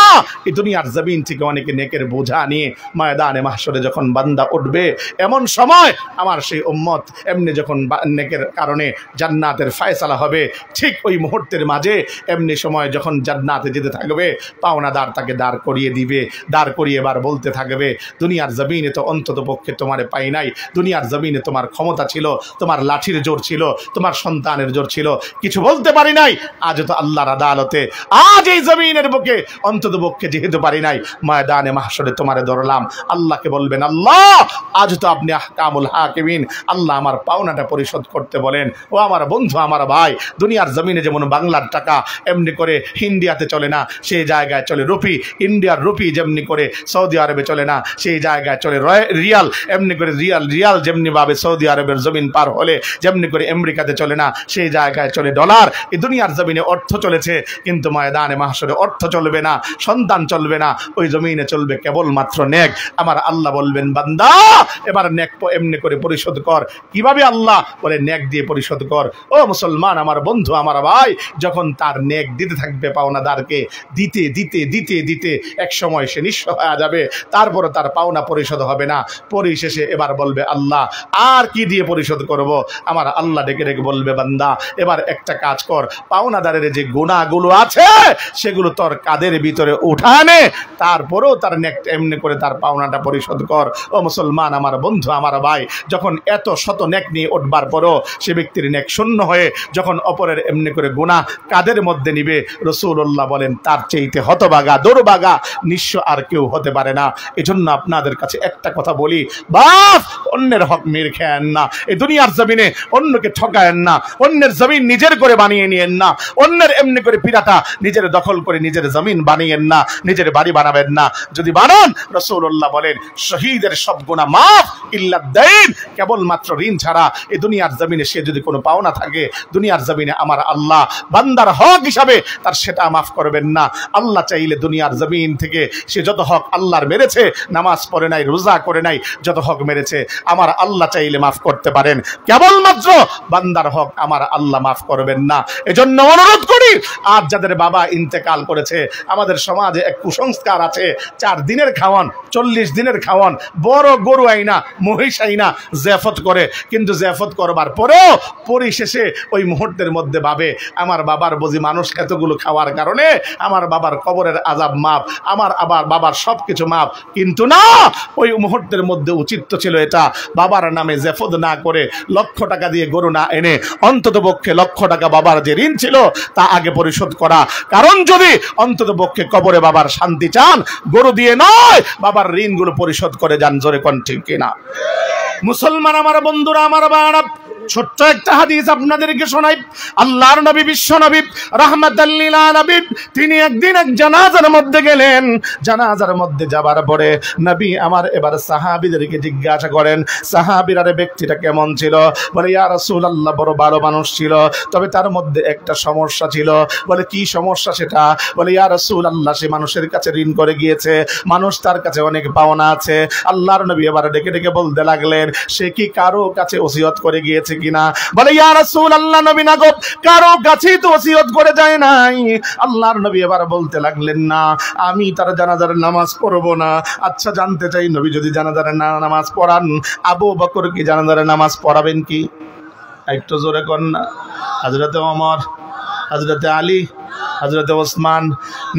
S1: এই দুনিয়ার জমিন থেকে অনেকে নেকের বোঝা নিয়ে ময়দানে মাহশরে যখন বান্দা উঠবে, এমন সময় আমার সেই উম্মত এমনি যখন নেকের কারণে জান্নাতের ফয়সালা হবে, ঠিক ওই মুহূর্তের মাঝে এমনি সময় যখন জান্নাতে যেতে থাকবে, পাওনাদার তাকে দাঁড় করিয়ে দিবে, দাঁড় করিয়ে এবার বলতে থাকবে, দুনিয়ার জমিনে তো অন্তত পক্ষে তোমারে পাই নাই, দুনিয়ার জমিনে তোমার ক্ষমতা ছিল, তোমার লাঠির জোর ছিল, তোমার সন্তানের জোর ছিল, কিছু বলতে পারি নাই, আজ তো আল্লাহর আদালতে, আজ এই জমিনের বুকে অন্তত পক্ষে যেহেতু পারি নাই, ময়দানে মাহশরে তোমারে ধরলাম। আল্লাহকে বলবেন, আল্লাহ আজ তো আপনি আহকামুল হাকিমিন, আল্লাহ আমার পাওনাটা পরিশোধ করতে বলেন। ও আমার বন্ধু, আমার ভাই, দুনিয়ার জমিনে যেমন বাংলার টাকা এমনি করে ইন্ডিয়াতে চলে না, সেই জায়গায় চলে রুপি। ইন্ডিয়ার রুপি যেমনি করে সৌদি আরবে চলে না, সেই জায়গায় চলে রিয়াল। এমনি করে রিয়াল যেমনি ভাবে সৌদি আরবের জমিন পার হলে যেমনি করে আমেরিকাতে চলে না, সেই জায়গায় চলে ডলার। এই দুনিয়ার জমিনে অর্থ চলেছে, কিন্তু ময়দানে মাহশরে অর্থ চলবে না, সন্তান চলবে না, ওই জমিনে চলবে কেবলমাত্র নেক। আমার আল্লাহ বলবেন, বান্দা এবার নেক এমনি করে পরিশোধ কর। কিভাবে আল্লাহ বলে, নেক দিয়ে পরিশোধ কর। ও মুসলমান, আমার বন্ধু, আমার ভাই, যখন তার নেক দিতে থাকবে পাওনাদারকে, দিতে দিতে দিতে দিতে এক সময় সে নিঃস্ব হয়ে যাবে, তারপরে তার পাওনা পরিশোধ হবে না। পরিশেষে এবার বলবে, আল্লাহ আর কি দিয়ে পরিশোধ করব? আমার আল্লাহ ডেকে ডেকে বলবে, বান্দা এবার একটা কাজ কর, পাওনাদারের যে গুনাহগুলো আছে সেগুলো তোর কাদের ভিতরে উঠানে, তারপরেও তার নেক এমনি করে তার পাওনাটা পরিশোধ কর। ও মুসলমান, আমার বন্ধু, আমার ভাই, যখন এত শত নেক নিয়ে উঠবার পরও সে ব্যক্তির নেক শূন্য হয়ে যখন অপরের এমনি করে গুনাহ কাদের মধ্যে নিবে, রাসূলুল্লাহ বলেন তার চাইতে হতভাগা দুর্ভাগা নিঃস্ব আর কেউ হতে পারে না। এজন্য আপনাদের কাছে একটা কথা বলি, বাপ অন্যের হক মেরে খেয়েন না, এই দুনিয়ার জমিনে অন্যকে ঠকায়েন না, অন্যের জমিন নিজের করে বানিয়ে নিয়েন না, অন্যের এমনি করে পিরাটা নিজের দখল করে নিজের জমিন বানিয়েন না, নিজের বাড়ি বানাবেন না। যদি বানান, রাসূলুল্লাহ বলেন শহীদের সব গুনাহ মাফ ইল্লা দাইন, কেবলমাত্র ঋণ ছাড়া। এই দুনিয়ার জমিনে সে যদি কোনো পাওনা থাকে, দুনিয়ার জমিনে আমার আল্লাহ বান্দার হক হিসাবে তার সেটা মাফ করবেন না। আল্লাহ চাইলে দুনিয়ার জমিন থেকে সে যত হক আল্লাহর মেরেছে, নামাজ পড়ে নাই, রোজা করে নাই, যত হক মেরেছে আমার আল্লাহ চাইলে মাফ করতে পারেন, কেবলমাত্র বান্দার হক আমার আল্লাহ মাফ করবেন না। এজন্য অনুরোধ করি, আজ যাদের বাবা ইন্তেকাল করেছে, আমাদের সমাজে এক কুসংস্কার আছে, 4 দিনের খাওয়ান, 40 দিনের খাওয়ান, বড় গরু আইনা মহিষ আইনা জিয়াফত করে, কিন্তু জিয়াফত করবার পরেও পরিশেষে ওই মুহূর্তের মধ্যে ভাবে, আমার বাবার বুঝি মানুষ এতগুলো খাওয়ার কারণে আমার বাবার কবরের আযাব মাপ, আমার আবার বাবার সব কিছু মাপ। কিন্তু না, ওই মুহূর্তের মধ্যে উচিত ছিল এটা, বাবার নামে জিয়াফত না করে লক্ষ টাকা দিয়ে গরু না এনে অন্তত পক্ষে লক্ষ টাকা বাবার যে ঋণ ছিল তা আগে পরিশোধ করা। কারণ যদি অন্তত পক্ষে কবরে বাবার শান্তি চান, গরু দিয়ে নয়, বাবার ঋণগুলো পরিশোধ করে যান। জোরে কোন ঠিক কিনা? মুসলমান আমার বন্ধুরা, আমার বাবা, ছোট্ট একটা হাদিস আপনাদেরকে শোনাই। আল্লাহর নবী, বিশ্ব নবী রাহমাতাল লিল আলামিন, তিনি একদিন এক জানাজার মধ্যে গেলেন। জানাজার মধ্যে যাবার পরে নবী আমার এবার সাহাবীদেরকে জিজ্ঞাসা করেন, সাহাবীরা ব্যক্তিটা কেমন ছিল? বলে, ইয়া রাসূলুল্লাহ বড় ভালো মানুষ ছিল, তবে তার মধ্যে একটা সমস্যা ছিল। বলে, কি সমস্যা সেটা? বলে, ইয়া রাসূলুল্লাহ সে মানুষের কাছে ঋণ করে গিয়েছে, মানুষ তার কাছে অনেক পাওনা আছে। আল্লাহর নবী এবার ডেকে ডেকে বলতে লাগলেন, সে কি কারো কাছে ওসিয়ত করে গিয়েছে কিনা? বলে, ইয়া রাসূলুল্লাহ নবী না গো, কারো কাছেই তো ওসিয়ত করে যায় নাই। আল্লাহর নবী এবার বলতে লাগলেন, না আমি তার জানাজার নামাজ পড়ব না। আচ্ছা জানতে চাই, নবী যদি জানাজার নামাজ পড়ান, আবু বকর কি জানাজার নামাজ পড়াবেন কি? একটু জোরে কর না। হযরতে ওমর, হযরতে আলী, হযরতে ওসমান,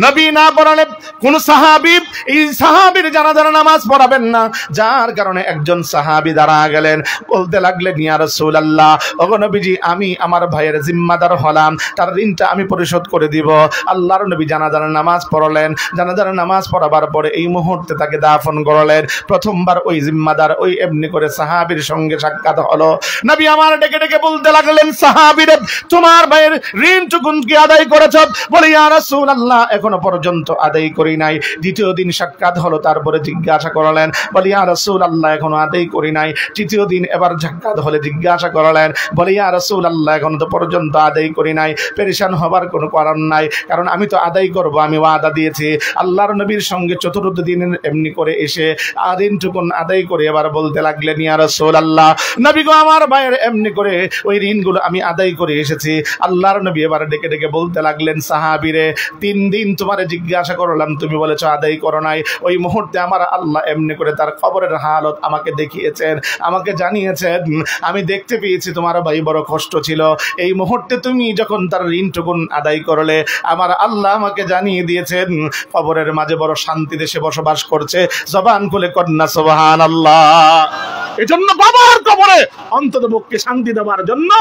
S1: নবী না পড়ালে কোন সাহাবী এই সাহাবীর জানাজার নামাজ পড়াবেন না। যার কারণে একজন সাহাবী দাঁড়া গেলেন, বলতে লাগলেন, ইয়া রাসূলুল্লাহ, ওগো নবীজি, আমি আমার ভাইয়ের জিম্মাদার হলাম, তার ঋণটা আমি পরিশোধ করে দিব। আল্লাহর নবী জানাজার নামাজ পড়ালেন। জানাজার নামাজ পড়াবার পরে এই মুহূর্তে তাকে দাফন করলেন। প্রথমবার ওই জিম্মাদার ওই এমনি করে সাহাবীর সঙ্গে সাক্ষাৎ হলো। নবী আমার ডেকে ডেকে বলতে লাগলেন, সাহাবীরে তোমার ভাইয়ের ঋণটুকুন কি আদায় করেছ? বলে, ইয়া রাসূলুল্লাহ এখনো পর্যন্ত আদায় করি নাই। দ্বিতীয় দিন সাক্ষাৎ হলো, তারপরে জিজ্ঞাসা করলেন, বলে, ইয়া রাসূলুল্লাহ এখনো আদায় করি নাই। তৃতীয় দিন এবার সাক্ষাৎ হলে জিজ্ঞাসা করলেন, বলে, ইয়া রাসূলুল্লাহ এখনো তো পর্যন্ত আদায় করি নাই। পেরেশান হবার কোনো কারণ নাই, কারণ আমি তো আদায় করব, আমি ওয়াদা দিয়েছি। আল্লাহর নবীর সঙ্গে চতুর্থ দিন এমনি করে এসে ঋণটুকুন আদায় করে এবার বলতে লাগলেন, ইয়া রাসূলুল্লাহ নবী গো, আমার ভাইয়ের এমনি করে ওই ঋণগুলো আমি আদায় করে এসেছি। আল্লাহর নবী এবার ডেকে ডেকে বলতে লাগলেন, সাহাবীরে 3 দিন তোমারে জিজ্ঞাসা করলাম, তুমি বলেছো আদায় করো নাই। ওই মুহূর্তে আমার আল্লাহ এমনি করে তার কবরের হালত আমাকে দেখিয়েছেন, আমাকে জানিয়েছেন। আমি দেখতে পেয়েছি তোমার ভাই বড় কষ্ট ছিল। এই মুহূর্তে তুমি যখন তার ঋণটুকুন আদায় করলে, আমার আল্লাহ আমাকে জানিয়ে দিয়েছেন কবরের মাঝে বড় শান্তি দেশে বসবাস করছে। জবান খুলে কন্যা সুবহানাল্লাহ। এজন্য বাবার কবরে অন্তত পক্ষে শান্তি দেওয়ার জন্য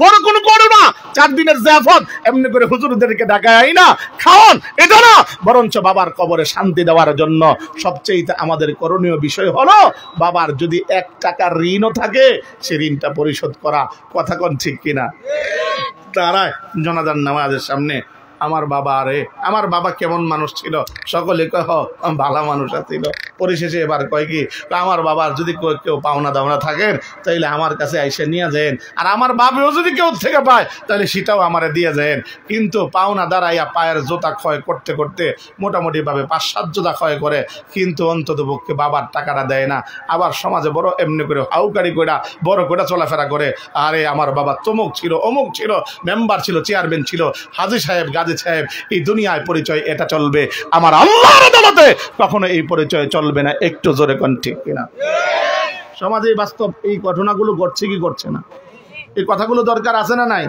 S1: বড় কোনো করো না, 4 দিনের জিয়াফত এমনি করে হুজুরদেরকে ডাকায় না খাওয়ান, এটা না, বরঞ্চ বাবার কবরে শান্তি দেওয়ার জন্য সবচেয়ে আমাদের করণীয় বিষয় হলো বাবার যদি 1 টাকার ঋণও থাকে সে ঋণটা পরিশোধ করা। কথা কোন ঠিক কিনা? দাঁড়ায় জানাজার নামাজের সামনে, আমার বাবা রে, আমার বাবা কেমন মানুষ ছিল, সকলে কয় ভালো মানুষ ছিল। পরিশেষে এবার কয় কি, আমার বাবার যদি কেউ পাওনা দাওনা থাকেন তাইলে আমার কাছে আইসে নিয়ে যান, আর আমার বাবাও যদি কেউ থেকে পায় তাহলে সেটাও আমারে দিয়ে যান। কিন্তু পাওনা দাঁড়াইয়া পায়ের জোতা ক্ষয় করতে করতে মোটামুটি ভাবে 5-7 জোতা ক্ষয় করে, কিন্তু অন্তত পক্ষে বাবার টাকাটা দেয় না। আবার সমাজে বড় এমনি করে হাউকারি কইরা বড় করে চলাফেরা করে, আরে আমার বাবা তমুক ছিল, অমুক ছিল, মেম্বার ছিল, চেয়ারম্যান ছিল, হাজী সাহেব, গাজী সাহেব। এই দুনিয়ায় পরিচয় এটা চলবে, আমার আল্লাহর আদালতে কখনো এই পরিচয় চলবে না। একটু জোরে কোন ঠিক কিনা? সমাজে বাস্তব এই ঘটনাগুলো ঘটছে কি ঘটছে না? এই কথাগুলো দরকার আছে না নাই?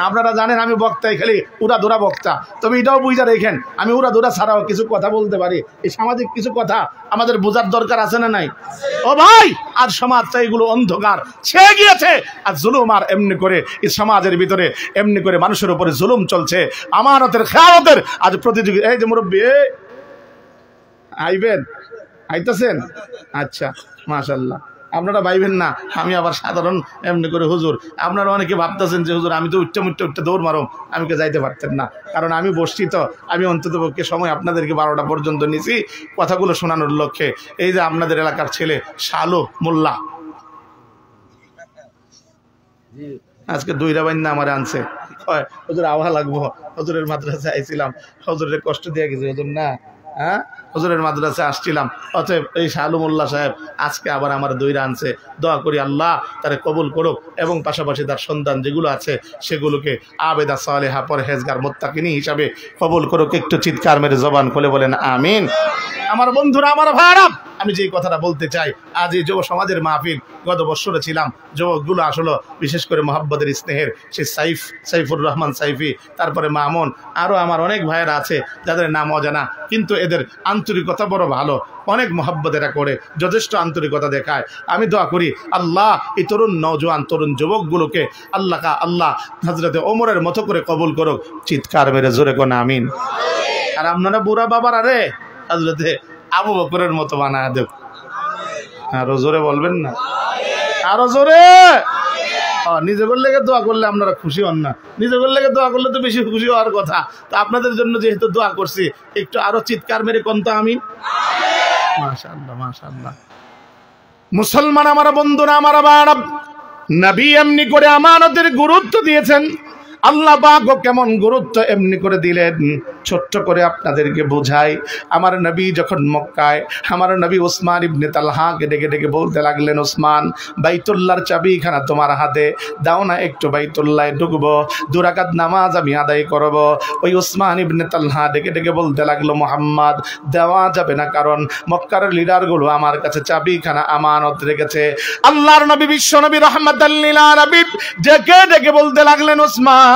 S1: আপনারা জানেন আমি বক্তাই খালি উড়াধুরা বক্তা, তবে এটাও বুঝা রেখেন আমি উড়াধুরা ছাড়াও কিছু কথা বলতে পারি। এই সামাজিক কিছু কথা আমাদের বোঝার দরকার আছে না নাই? ও ভাই, আজ সমাজটা এগুলো অন্ধকার ছেয়ে গিয়েছে, আর জুলুম আর এমনি করে এই সমাজের ভিতরে এমনি করে মানুষের উপরে জুলুম চলছে। আমানতের খেয়ানতের আজ প্রতিযোগী। এই যে মুরব্বী আইবেন, আইতেছেন? আচ্ছা, মাশাআল্লাহ। আপনারা ভাইবেন না আমি আবার সাধারণ এমনি করে হুজুর। আপনারা অনেকে ভাবতেছেন যে হুজুর আমি তো উঠতে দৌড় মারো, আমি কে যাইতে পারতেন না, কারণ আমি বসছি তো। আমি অন্তত পক্ষে সময় আপনাদেরকে 12টা পর্যন্ত নিছি কথাগুলো শোনানোর লক্ষ্যে। এই যে আপনাদের এলাকার ছেলে শালু মোল্লা, আজকে 2টা বাইন্না আমার আনছে, হুজুর আওয়া লাগবো, হুজুরের মাদ্রাসায় আইছিলাম, হুজুরের কষ্ট দিয়ে গেছে হুজুর না, হ্যাঁ হুজুরের মাদ্রাসায় আসছিলাম। অতএব এই শালু মোল্লা সাহেব আজকে আবার আমার 2টা আনছে। দোয়া করি আল্লাহ তারে কবুল করুক, এবং পাশাপাশি তার সন্তান যেগুলো আছে সেগুলোকে আবেদা সালেহা পরহেজগার মুত্তাকিনী হিসাবে কবুল করুক। একটু চিৎকার মেরে জবান খুলে বলেন আমিন। আমার বন্ধুরা, আমার ভাইরা, আমি যে কথাটা বলতে চাই, আজ এই যুব সমাজের মাহফিল, গত বছরে ছিলাম, যুবকগুলো আসলে বিশেষ করে মোহাব্বতের স্নেহের সে সাইফুর রহমান সাইফি, তারপরে মামুন, আরও আমার অনেক ভাইয়েরা আছে যাদের নাম অজানা, কিন্তু এদের আন্তরিকতা বড় ভালো, অনেক মোহাব্বত এরা করে, যথেষ্ট আন্তরিকতা দেখায়। আমি দোয়া করি আল্লাহ এই তরুণ নওজোয়ান তরুণ যুবকগুলোকে আল্লাহ হযরতে ওমরের মতো করে কবুল করুক। চিৎকার মেরে জোরে কোন আমিন। আর আপনারা বুড়া বাবার আরে হযরতে আবু বকরের মতো বানায় দেব। আরো জোরে বলবেন না? আরো জোরে। নিজে করলে দোয়া করলে আপনারা খুশি হন না, নিজে করলে দোয়া করলে তো বেশি খুশি হওয়ার কথা। তো আপনাদের জন্য যেহেতু দোয়া করছি, একটু আরো চিৎকার মেরে কোন তো আমিন। মাশাআল্লাহ, মাশাআল্লাহ। মুসলমান আমার বন্ধুরা, আমার বাবা, নবী এমনি করে আমানতের গুরুত্ব দিয়েছেন। আল্লাহ পাক কেমন গুরুত্ব এমনি করে দিলেন, ছোট্ট করে আপনাদেরকে বোঝাই। আমার নবী যখন মক্কায়, আমার নবী ওসমান ইবনে তালহাকে ডেকে ডেকে বলতে লাগলেন, ওসমান, বাইতুল্লাহর চাবিখানা তোমার হাতে, দাও না একটু বাইতুল্লাহে ঢুকবো, 2 রাকাত নামাজ আমি আদায় করব। ওই ওসমান ইবনে তালহা ডেকে ডেকে বলতে লাগলো, মুহাম্মদ, দেওয়া যাবে না, কারণ মক্কার লিডারগুলো আমার কাছে চাবিখানা আমানত রেখেছে। আল্লাহর নবী বিশ্ব নবী রাহমাতাল লিল আলামিন ডেকে ডেকে বলতে লাগলেন, ওসমান,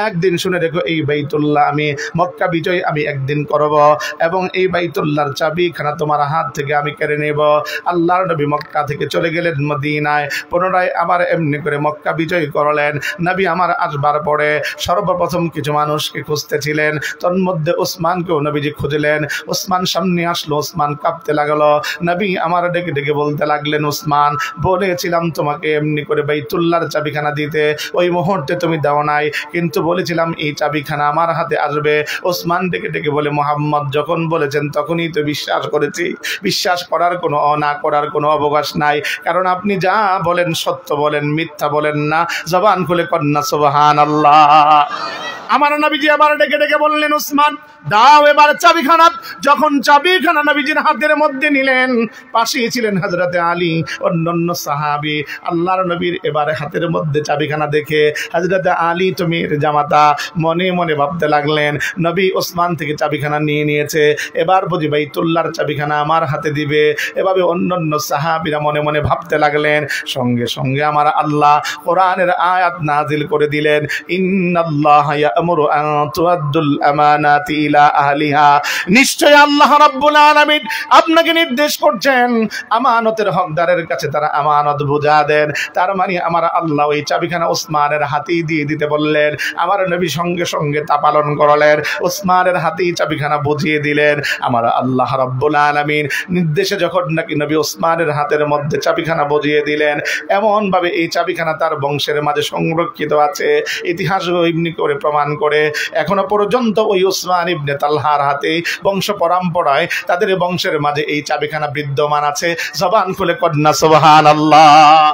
S1: একদিন শুনে রেখো, এই বাইতুল্লাহ আমি মক্কা বিজয় আমি একদিন করব, এবং এই বাইতুল্লাহর চাবিখানা তোমার হাত থেকে আমি কেড়ে নেব। আল্লাহর নবী মক্কা থেকে চলে গেলেন মদিনায়, পুনরায় আবার এমনি করে মক্কা বিজয় করলেন। নবী আমার আসবার পরে সর্বপ্রথম কিছু মানুষকে খুঁজতেছিলেন, তন্মধ্যে ওসমানকেও নবীজি খুঁজলেন। ওসমান সামনে আসলো, ওসমান কাঁপতে লাগলো। নবী আমার ডেকে ডেকে বলতে লাগলেন, ওসমান, বলেছিলাম তোমাকে এমনি করে বাইতুল্লাহর চাবিখানা দিতে, ওই মুহূর্তে তুমি দাও নাই, কিন্তু বলেছিলাম এই চাবিখানা আমার হাতে আসবে। ওসমান ডেকে ডেকে বলে, মুহাম্মদ যখন বলেছেন তখনই তো বিশ্বাস করেছি, বিশ্বাস করার কোনো না করার কোনো অবকাশ নাই, কারণ আপনি যা বলেন সত্য বলেন, মিথ্যা বলেন না। জবান খুলে কন্যা সুবহানাল্লাহ। আমার নবীজি আবার ডেকে ডেকে বললেন, ওসমান, দাও এবার চাবিখানা। যখন চাবিখানা নবীজির হাতের মধ্যে নিলেন, পাশেই ছিলেন হযরতে আলী, অন্যান্য সাহাবী। আল্লাহর নবীর এবারে হাতের মধ্যে চাবিখানা দেখে হযরতে আলী তুমির জামাতা মনে মনে ভাবতে লাগলেন, নবী ওসমান থেকে চাবিখানা নিয়ে নিয়েছে, এবার বুঝি বাইতুল্লাহর চাবিখানা আমার হাতে দিবে। এভাবে অন্যান্য সাহাবীরা মনে মনে ভাবতে লাগলেন। সঙ্গে সঙ্গে আমার আল্লাহ কোরআনের আয়াত নাজিল করে দিলেন, ইন্নাল্লাহা ইয়া'মুরু আন তুআদ্দুল আমানাতি ইলা আহলিহা, নিশ্চয় নিশ্চয় আল্লাহ রাব্বুল আলামিন আপনাকে নির্দেশ করছেন আমানতের হকদারের কাছে তারা আমানত বুঝা দেন। তার মানে আমার আল্লাহ ওই চাবিখানা ওসমানের হাতেই দিয়ে দিতে বললেন। আমার নবী সঙ্গে সঙ্গে তা পালন করলেন, ওসমানের হাতেই চাবিখানা বুঝিয়ে দিলেন। আমার আল্লাহ রাব্বুল আলামিন নির্দেশে যখন নাকি নবী ওসমানের হাতের মধ্যে চাবিখানা বুঝিয়ে দিলেন, এমন ভাবে এই চাবিখানা তার বংশের মাঝে সংরক্ষিত আছে। ইতিহাস ইবনে করে প্রমাণ করে এখনো পর্যন্ত ওই ওসমান ইবনে তালহার হাতে বংশ পরম্পরায় তাদের বংশের মাঝে এই চাবিখানা বিদ্যমান আছে। জবান খুলে কন্যা সুবহানাল্লাহ।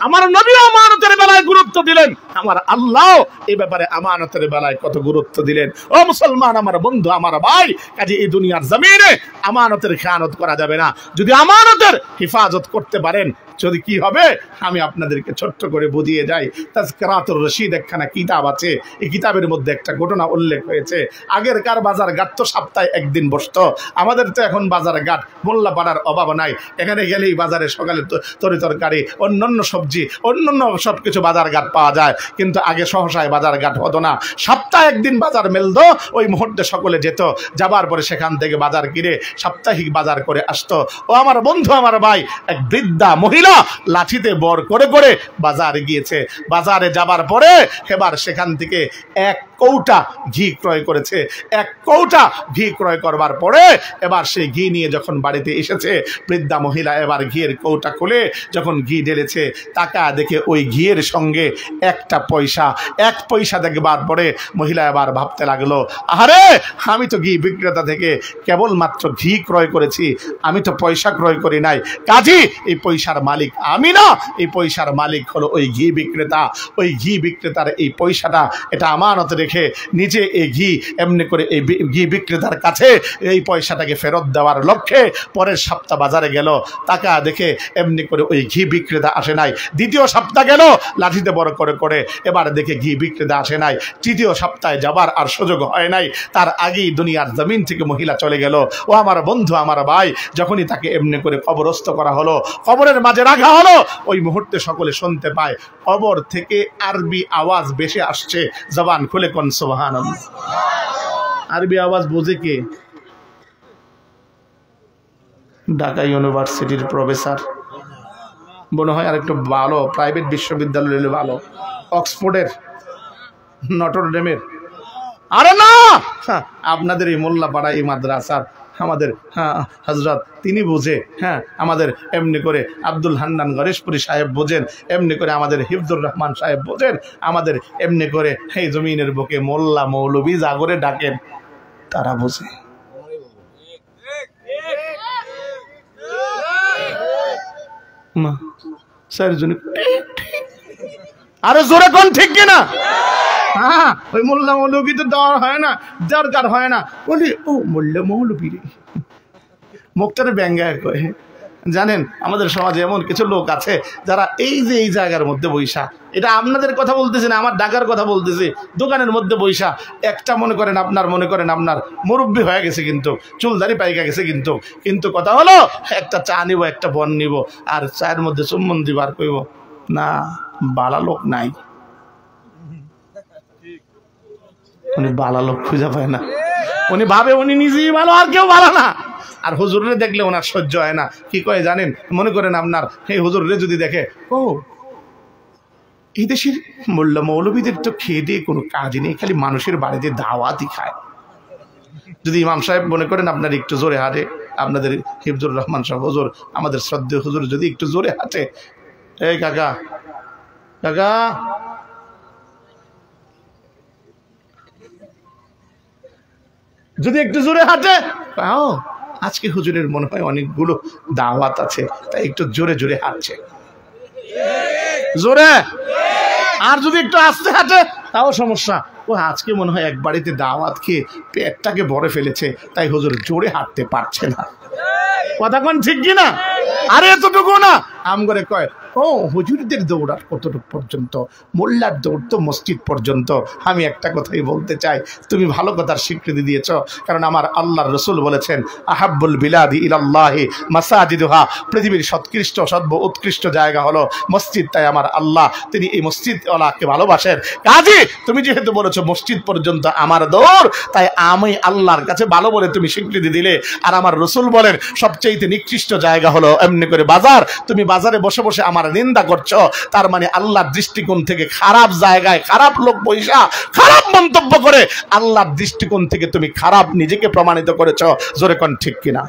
S1: আমার নবী আমানতের বেলায় গুরুত্ব দিলেন, আমার আল্লাহ এই ব্যাপারে আমানতের বেলায় কত গুরুত্ব দিলেন। ও মুসলমান আমার বন্ধু আমার ভাই, কাজে এই দুনিয়ার জমিনে আমানতের খেয়ানত করা যাবে না। যদি আমানতের হেফাজত করতে পারেন, যদি কি হবে আমি আপনাদেরকে ছোট্ট করে বুঝিয়ে যাই। তাজকিরাতুর রশিদ একখানা কিতাব আছে, এই কিতাবের মধ্যে একটা ঘটনা উল্লেখ হয়েছে। আগেরকার বাজার ঘাট তো সপ্তাহে একদিন বসতো, আমাদের তো এখন বাজার ঘাট মোল্লা পাড়ার অভাব নাই। এখানে গেলেই বাজারে সকালে তরি তরকারি, অন্যান্য সবজি, অন্যান্য সবকিছু বাজার ঘাট পাওয়া যায়। কিন্তু আগে সহসায় বাজার ঘাট হতো না, সপ্তাহে একদিন বাজার মেলতো, ওই মুহূর্তে সকলে যেত, যাবার পরে সেখান থেকে বাজার কিনে সাপ্তাহিক বাজার করে আসতো। ও আমার বন্ধু আমার ভাই, এক বৃদ্ধা মহিলা লাঠিতে বর করে করে বাজারে গিয়েছে। বাজারে যাবার পরে এবার সেখান থেকে এক কৌটা ঘি ক্রয় করেছে। এক কৌটা ঘি ক্রয় করবার পরে এবার সেই ঘি নিয়ে যখন বাড়িতে এসেছে, বৃদ্ধা মহিলা এবার ঘিয়ের কৌটা খুলে যখন ঘি ঢেলেছে, টাকা দেখে ওই ঘিয়ের সঙ্গে একটা পয়সা, এক পয়সা দেখবার পরে মহিলা এবার ভাবতে লাগলো, আরে আমি তো ঘি বিক্রেতা থেকে কেবলমাত্র ঘি ক্রয় করেছি, আমি তো পয়সা ক্রয় করি নাই, কাজী এই পয়সার মালিক আমি না, এই পয়সার মালিক হলো ওই ঘি বিক্রেতা। ওই ঘি বিক্রেতার এই পয়সাটা এটা আমানত রেখে নিজে এই ঘি এমনি করে এই ঘি বিক্রেতার কাছে এই পয়সাটাকে ফেরত দেওয়ার লক্ষ্যে পরের সপ্তাহ বাজারে গেল। টাকা দেখে এমনি করে ওই ঘি বিক্রেতা আসে নাই। দ্বিতীয় সপ্তাহ গেল, লাঠিতে বড় করে করে এবার দেখে ঘি বিক্রেতা আসে নাই। তৃতীয় সপ্তাহে যাবার আর সুযোগ হয় নাই, তার আগেই দুনিয়ার জমিন থেকে মহিলা চলে গেল। ও আমার বন্ধু আমার ভাই, যখনই তাকে এমনি করে কবরস্থ করা হলো, কবরের মাঝে রাখা হলো, ওই মুহূর্তে সকলে শুনতে পায় কবর থেকে আরবি আওয়াজ বেশি আসছে। জবান খুলে কোন সুবহানাল্লাহ। আরবি আওয়াজ বোঝে কে? ঢাকা ইউনিভার্সিটির প্রফেসর, মনে হয় আর একটু ভালো প্রাইভেট বিশ্ববিদ্যালয় হলে ভালো, অক্সফোর্ডের, নটর ডেমের। আরে না, আপনাদের এই মোল্লাপাড়া এই মাদ্রাসার আমাদের হজরত তিনি বোঝে। হ্যাঁ, আমাদের এমনি করে আব্দুল হান্নান গণেশপুরী সাহেব বোঝেন, এমনি করে আমাদের হিফজুর রহমান সাহেব বোঝেন, আমাদের এমনি করে এই জমিনের বুকে মোল্লা মৌলবী জাগরে ডাকেন, তারা বোঝে। আরে জোরে কোন ঠিক কিনা? হ্যাঁ, ওই মোল্লা মৌলবী তো দেওয়া হয় না, দরকার হয় না, বলি ও মোল্লা মৌলবী রে, মুখটারে ব্যঙ্গায় কয়। জানেন আমাদের সমাজে এমন কিছু লোক আছে যারা এই যে এই জায়গার মধ্যে বৈশা, এটা আপনাদের কথা বলতেছি না, আমার ঢাকার কথা বলতেছি, দোকানের মধ্যে বৈশা একটা মনে করেন আপনার মুরব্বী হয়ে গেছে, কিন্তু চুলদারি পাইকা গেছে, কিন্তু কথা হলো একটা চা নিব, একটা বন নিব, আর চায়ের মধ্যে চুম্বন দিবার কইব না, বালা লোক নাই, উনি বালা লোক খুঁজে পায় না, উনি ভাবে উনি নিজেই ভালো আর কেউ ভালো না। আর হুজুরে দেখলে ওনার সহ্য হয় না, কি কয় জানেন? মনে করেন আপনার এই হুজুরে যদি দেখে, ও এই দেশের মোল্লা মৌলবীদের তো খেয়ে দিয়ে কোনো কাজ নেই, খালি মানুষের বাড়িতে দাওয়াতই খায়। যদি ইমাম সাহেব মনে করেন আপনার একটু জোরে হাঁটে, আপনাদের হিফজুর রহমান সাহেব হুজুর, আমাদের শ্রদ্ধেয় হুজুর যদি একটু জোরে হাঁটে, এই কাকা কাকা যদি একটু জোরে হাঁটে, আজকে হুজুরের মনে হয় অনেকগুলো দাওয়াত আছে, তাই একটু জোরে জোরে হাঁটছে, জোরে। আর যদি একটু আস্তে হাঁটে তাও সমস্যা, ও আজকে মনে হয় এক বাড়িতে দাওয়াত খেয়ে পেটটাকে ভরে ফেলেছে, তাই হুজুর জোরে হাঁটতে পারছে না। কথা কোন ঠিক কিনা? আরে এতটুকু না, আম করে কয়, ও হুজুরদের দৌড়ার কতটুকু পর্যন্ত, মোল্লার দৌড় তো মসজিদ পর্যন্ত। আমি একটা কথাই বলতে চাই, তুমি ভালো কথার স্বীকৃতি দিয়েছ, কারণ আমার আল্লাহর রসুল বলেছেন আহাব্বুল বিলাদি ইলাল্লাহি মাসাজিদুহা, পৃথিবীর সৎকৃষ্ট উৎকৃষ্ট জায়গা হলো মসজিদ, তাই আমার আল্লাহ তিনি এই মসজিদওয়ালাকে ভালোবাসেন। কাজী তুমি যেহেতু বলেছো মসজিদ পর্যন্ত আমার দৌড়, তাই আমি আল্লাহর কাছে ভালো বলে তুমি স্বীকৃতি দিলে। আর আমার রসুল বলেন সবচেয়ে নিকৃষ্ট জায়গা হলো এমনি করে বাজার, তুমি বাজারে বসে বসে আমার নিন্দা করছো, তার মানে আল্লাহর দৃষ্টিকোণ থেকে খারাপ জায়গায় খারাপ লোক পয়সা খারাপ মন্তব্য করে আল্লাহর দৃষ্টিকোণ থেকে তুমি খারাপ নিজেকে প্রমাণিত করেছো। জোরে কোন ঠিক কিনা?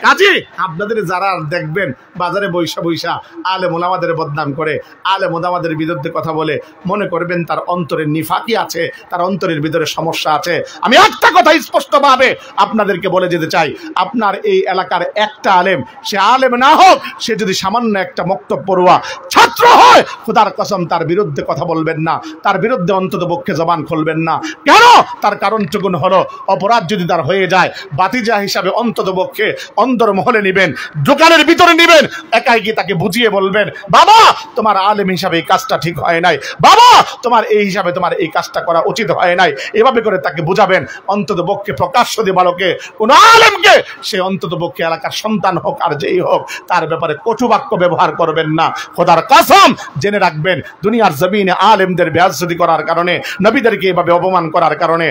S1: কাজে আপনাদের যারা দেখবেন বাজারে বৈশা বৈশা আলেম ওলামাদের বদনাম করে, আলেম ওলামাদের বিরুদ্ধে কথা বলে, মনে করবেন তার অন্তরের নিফাকি আছে, তার অন্তরের ভিতরে সমস্যা আছে। আমি একটা কথা স্পষ্টভাবে আপনাদেরকে বলে যেতে চাই, আপনার এই এলাকার একটা আলেম, সে আলেম না হোক, সে যদি সামান্য একটা মক্তব পড়ুয়া ছাত্র হয়, খোদার কসম তার বিরুদ্ধে কথা বলবেন না, তার বিরুদ্ধে অন্তত পক্ষে জবান খুলবেন না। কেন? তার কারণটুকুন হলো অপরাধ যদি তার হয়ে যায়, বাতিজা হিসাবে অন্তত পক্ষে অন্দর মহলে নিবেন, দোকানের ভিতরে নিবেন, একাই কি তাকে বুঝিয়ে বলবেন, বাবা তোমার আলেম হিসাবে এই কাজটা ঠিক হয় নাই, বাবা তোমার এই হিসাবে তোমার এই কাজটা করা উচিত হয় নাই, এভাবে করে তাকে বুঝাবেন। অন্তত পক্ষে প্রকাশ্য দিবালোকে কোন আলেমকে, সে অন্তত পক্ষে এলাকার সন্তান হোক আর যেই হোক, তার ব্যাপারে কটু বাক্য ব্যবহার করবেন না। খোদার কসম জেনে রাখবেন, দুনিয়ার জমিনে আলেমদের বেয়াজ্জতি করার কারণে, নবীদেরকে এভাবে অপমান করার কারণে,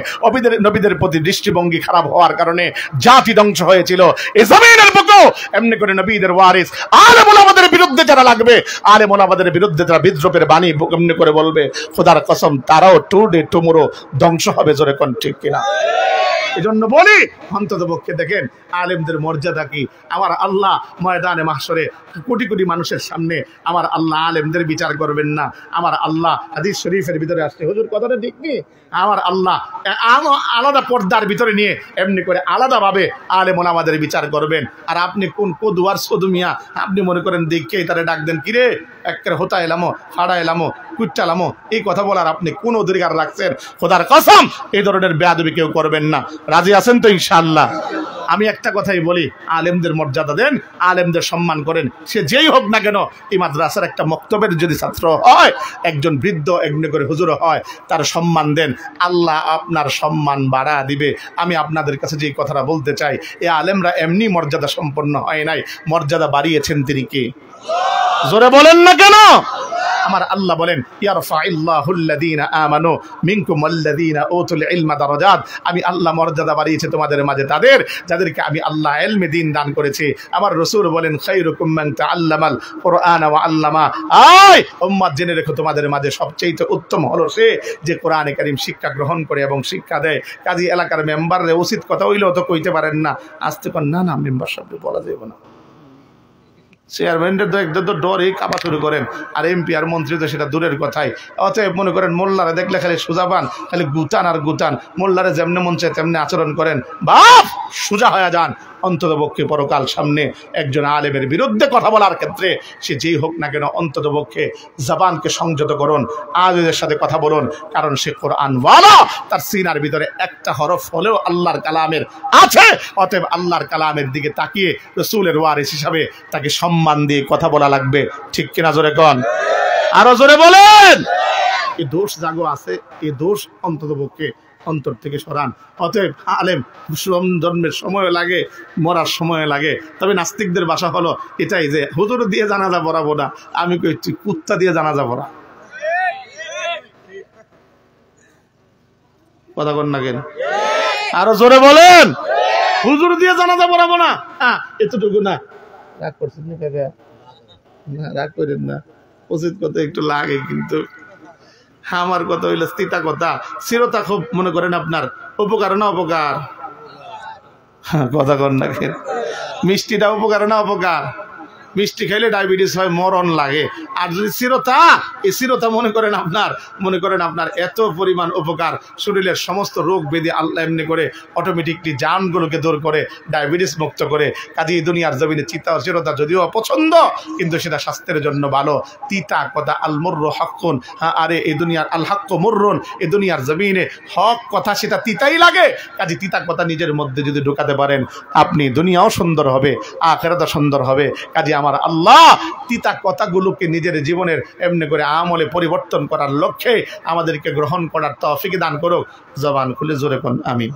S1: নবীদের প্রতি দৃষ্টিভঙ্গি খারাপ হওয়ার কারণে জাতি ধ্বংস হয়েছিল। এই জমিনের বুকেও এমনি করে নবীদের ওয়ারিস আলেম ওলামাদের বিরুদ্ধে যারা লাগবে, আলেম ওলামাদের বিরুদ্ধে যারা বিদ্রোহের বাণী এমনি করে বলবে, খোদার কসম তারাও টুডে টুমোরো ধ্বংস হবে। জোরে কোন ঠিক কিনা? এজন্য বলি অন্তত পক্ষে দেখেন আলেমদের মর্যাদা কি। আমার আল্লাহ ময়দানে মাহশরে কোটি কোটি মানুষের সামনে আমার আল্লাহ আলেমদের বিচার করবেন না। আমার আল্লাহ হাদিস শরীফের ভিতরে আসছে, হুজুর কথাটা ঠিক নেই, আমার আল্লাহ আলাদা পর্দার ভিতরে নিয়ে এমনি করে আলাদাভাবে আলেম ওলামাদের বিচার করবেন। আর আপনি কোন কদুয়ার সদু মিয়া, আপনি মনে করেন দেখেই তারা ডাক দেন, কিরে একের হোতা এলামো, ফাড়া এলামো, কুচ্চালামো, এই কথা বলার আপনি কোন অধিকার রাখছেন? খোদার কসম এই ধরনের বেয়াদবি কেউ করবেন না। রাজি আছেন তো ইনশাআল্লাহ? আমি একটা কথাই বলি, আলেমদের মর্যাদা দেন, আলেমদের সম্মান করেন, সে যেই হোক না কেন। এই মাদ্রাসার একটা মক্তবের যদি ছাত্র হয়, একজন বৃদ্ধ এমনি করে হুজুর হয়, তার সম্মান দেন, আল্লাহ আপনার সম্মান বাড়া দিবে। আমি আপনাদের কাছে যে কথাটা বলতে চাই, এই আলেমরা এমনি মর্যাদা সম্পন্ন হয় নাই, মর্যাদা বাড়িয়েছেন তিনি কে? জোরে বলেন না কেন? আমার আল্লাহ বলেন ইয়ারফাইল্লাহুল্লাযীনা আমানু মিনকুম ওয়াল্লাযীনা উতুল ইলমা দারাজাত, আমি আল্লাহ মর্যাদা বাড়িয়েছি তোমাদের মাঝে তাদের যাদেরকে আমি আল্লাহ ইলমে দ্বীন দান করেছি। আমার রাসূল বলেন খায়রুকুম মান তাআল্লামাল কুরআনা ওয়া আল্লামা, আয় উম্মত জেনে রেখো তোমাদের মাঝে সবচেয়ে উত্তম হলো সে যে কোরআনে কারীম শিক্ষা গ্রহণ করে এবং শিক্ষা দেয়। কাজী এলাকার মেম্বাররে উচিত কথা হইলেও তো কইতে পারেন না, আসতে পারেন না, না মেম্বার সাহেব বলা যাবে না, চেয়ারম্যানদের তো একদম তো ডরে কাঁপা শুরু করেন, আর এমপি আর মন্ত্রী তো সেটা দূরের কথাই। অতএব মনে করেন মোল্লারে দেখলে খালি সোজা পান, খালি গুতান আর গুতান, মোল্লারে যেমনে মন চায় তেমনি আচরণ করেন, বাপ সোজা হয়ে যান। অন্ততপক্ষে পরকাল সামনে একজন আলেমের বিরুদ্ধে কথা বলার ক্ষেত্রে সে যেই হোক না কেন, অন্ততপক্ষে জবানকে সংযত করুন, আলেমের সাথে কথা বলুন, কারণ সে কোরআনওয়ালা, তার সিনার ভিতরে একটা হরফ হলেও আল্লাহর কালামের আছে। অতএব আল্লাহর কালামের দিকে তাকিয়ে রাসূলের ওয়ারিস হিসাবে তাকে সম্মান দিয়ে কথা বলা লাগবে। ঠিক কিনা? জোরে কন, আরো জোরে বলেন। এই দোষ জাগো আছে, এই দোষ অন্ততপক্ষে অন্তর থেকে সরান। অতএব আলেম জন্মের সময় লাগে, মরার সময় লাগে। তবে নাস্তিকদের ভাষা হলো এটাই যে হুজুর দিয়ে জানাজা পড়াবো না, আমি কইছি কুত্তা দিয়ে জানাজা পড়া। কথা বল না কেন? আরো জোরে বলেন। হুজুর দিয়ে জানাজা পড়াবো না, হ্যাঁ এতটুকু না। রাগ করছেন না কাকা? না রাগ করেন না, উচিত কথা একটু লাগে, কিন্তু আমার কথা হইলো স্থিতা কথা। চিরতা খুব মনে করেন আপনার উপকার না অপকার? কথা কন না কেন? মিষ্টিটা উপকার না অপকার? মিষ্টি খাইলে ডায়াবেটিস হয়, মরণ লাগে। আর যদি চিরতা, এই চিরতা মনে করেন আপনার এত পরিমাণ উপকার, শরীরের সমস্ত রোগ ব্যাধি আল্লাহ এমনি করে অটোমেটিকলি জানগুলোকে দূর করে ডায়াবেটিস মুক্ত করে। কাজে দুনিয়ার জমিনে চিরতা যদিও অপছন্দ, কিন্তু সেটা স্বাস্থ্যের জন্য ভালো। তিতা কথা আল মুররু হাক্কুন, হ্যাঁ আরে এই দুনিয়ার আল হাক্কু মুররুন, এই দুনিয়ার জমিনে হক কথা সেটা তিতাই লাগে। কাজে তিতা কথা নিজের মধ্যে যদি ঢুকাতে পারেন, আপনি দুনিয়াও সুন্দর হবে, আখিরাতও সুন্দর হবে। কাজে আমার আল্লাহ তিতা কথাগুলোকে নিজের জীবনের এমনি করে আমলে পরিবর্তন করার লক্ষ্যে আমাদেরকে গ্রহণ করার তৌফিক দান করুক। জবান খুলে জোরে কোন আমিন।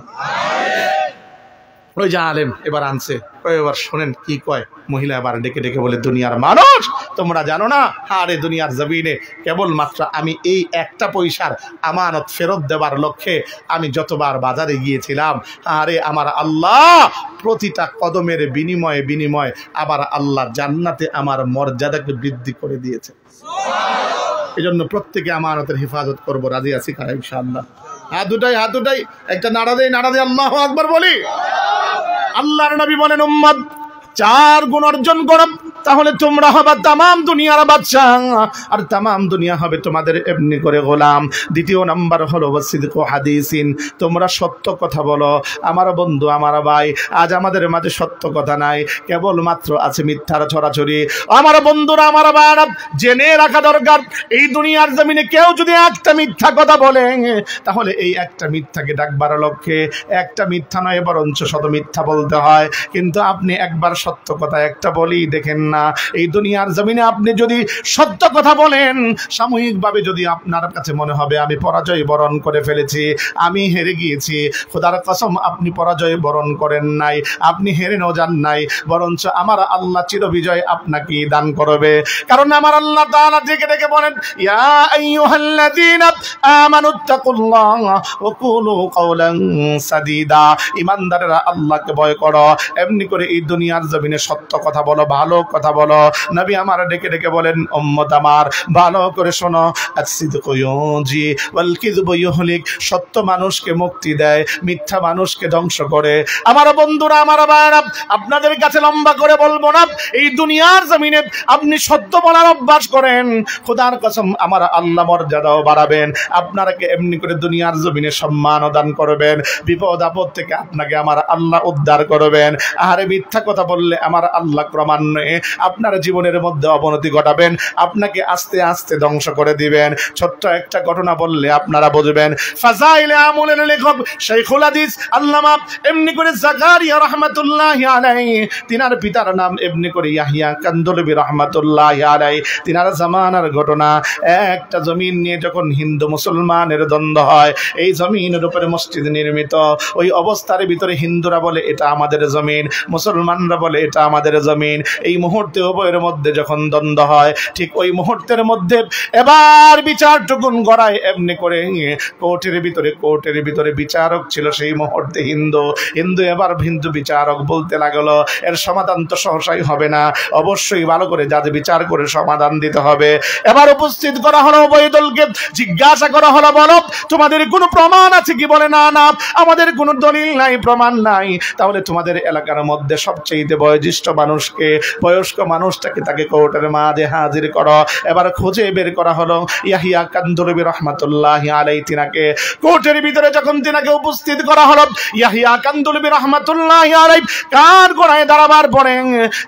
S1: ওই যে আলেম এবার আনছে, এবার শোনেন কি কয়। মহিলা এবার ডেকে ডেকে বলে, দুনিয়ার মানুষ তোমরা জানো না, আরে দুনিয়ার জমিনে কেবলমাত্র আমি এই একটা পয়সার আমানত ফেরত দেওয়ার লক্ষ্যে আমি যতবার বাজারে গিয়েছিলাম, আরে আমার আল্লাহ প্রতিটা কদমের বিনিময়ে বিনিময়ে আবার আল্লাহ জান্নাতে আমার মর্যাদাকে বৃদ্ধি করে দিয়েছে। এই জন্য প্রত্যেকে আমানতের হেফাজত করবো। রাজি আছি কারা ইনশাআল্লাহ? হাত উঠাই একটা নাড়া দেয় আল্লাহু আকবার বলি। আল্লাহর নবী বলেন, উম্মত 4 গুণ অর্জন করো, তাহলে তোমরা হবে তামাম দুনিয়ার বাদশাহ, আর তামাম দুনিয়া হবে তোমাদের এমনি করে গোলাম। দ্বিতীয় নাম্বার হলো সিদকু হাদিসিন, তোমরা সত্য কথা বলো। আমার বন্ধু, আমার ভাই, আজ আমাদের মাঝে সত্য কথা নাই, কেবলমাত্র আছে মিথ্যার ছড়াছড়ি। আমার বন্ধুরা, আমার ভাইরা, জেনে রাখা দরকার, এই দুনিয়ার জমিনে কেউ যদি একটা মিথ্যা কথা বলে, তাহলে এই একটা মিথ্যাকে ডাকবার লক্ষ্যে একটা মিথ্যা নয় বরঞ্চ শত মিথ্যা বলতে হয়। কিন্তু আপনি একবার সত্য কথা একটা বলি দেখেন না, এই দুনিয়ার জমিনে আপনি যদি সত্য কথা বলেন, সাময়িকভাবে যদি আপনার কাছে মনে হবে আমি পরাজয় বরণ করে ফেলেছি, আমি হেরে গিয়েছি, খোদার কসম আপনি পরাজয় বরণ করেন নাই, আপনি হেরে ন যান নাই, বরঞ্চ আমার আল্লাহ চিরবিজয় আপনাকে দান করবে। কারণ আমার আল্লাহ তাআলা ডেকে ডেকে বলেন, ইয়া আইয়ুহাল্লাযীনা আমানুত্তাকুল্লাহ ওয়া কুলু কাওলান সাদীদা, ঈমানদাররা আল্লাহকে ভয় করো, এমনি করে এই দুনিয়ার জমিনে সত্য কথা বলো, ভালো কথা বলো। নবী আমার ডেকে ডেকে বলেন, উম্মত আমার ভালো করে শোনো, আসিদকু ইউজি ওয়াল কিযবু ইউহলিক, সত্য মানুষকে মুক্তি দেয়, মিথ্যা মানুষকে ধ্বংস করে। আমার বন্ধুরা, আমার ভাইরা, আপনাদের কাছে লম্বা করে বলবো না, এই দুনিয়ার জমিনে আপনি সত্য বলার অভ্যাস করেন, খোদার কসম আমার আল্লাহ মর্যাদাও বাড়াবেন, আপনাকে এমনি করে দুনিয়ার জমিনে সম্মান দান করবেন, বিপদ আপদ থেকে আপনাকে আমার আল্লাহ উদ্ধার করবেন। আরে মিথ্যা কথা বললে আমার আল্লাহ ক্রমান্বয়ে আপনার জীবনের মধ্যে অবনতি ঘটাবেন, আপনাকে আস্তে আস্তে ধ্বংস করে দিবেন। ছোট্ট একটা ঘটনা বললে আপনারা বুঝবেন। ফাজাইলে আমলের লেখক শাইখুল হাদিস আল্লামা এমনি করে জাকারিয়া রাহমাতুল্লাহি আলাইহি, তিনার পিতার নাম এমনি করে ইয়াহিয়া কান্দলবি রাহমাতুল্লাহি আলাইহি, তিনার জামানার ঘটনা। একটা জমিন নিয়ে যখন হিন্দু মুসলমানের দ্বন্দ্ব হয়, এই জমিনের উপরে মসজিদ নির্মিত, ওই অবস্থার ভিতরে হিন্দুরা বলে এটা আমাদের জমিন, মুসলমানরা বলে এটা আমাদের জমিন। এই মুহূর্তে উভয়ের মধ্যে যখন দ্বন্দ্ব হয়, ঠিক ওই মুহূর্তের মধ্যে এবার বিচারটুকুন গড়ায় এমনি করে কোর্টের ভিতরে বিচারক ছিল সেই মুহূর্তে হিন্দু। এবার হিন্দু বিচারক বলতে লাগলো, এর সমাধান তো সহসাই হবে না, অবশ্যই ভালো করে যাতে বিচার করে সমাধান দিতে হবে। এবার উপস্থিত করা হলো উভয় দলকে, জিজ্ঞাসা করা হলো, বলো তোমাদের কোনো প্রমাণ আছে কি? বলে না, আমাদের কোনো দলিল নাই, প্রমাণ নাই। তাহলে তোমাদের এলাকার মধ্যে সবচেয়ে বয়োজ্যেষ্ঠ মানুষকে, বয়স্ক মানুষটাকে, তাকে কোর্টের মাঝে হাজির করো। এবার খুঁজে বের করা হলো ইয়াহিয়া কান্দলবি রাহমাতুল্লাহি আলাইহি, তিনাকে কোর্টের ভিতরে যখন তিনাকে উপস্থিত করা হলো, ইয়াহিয়া কান্দলবি রাহমাতুল্লাহি আলাইহি কার গোড়ায় দাঁড়াবার পরে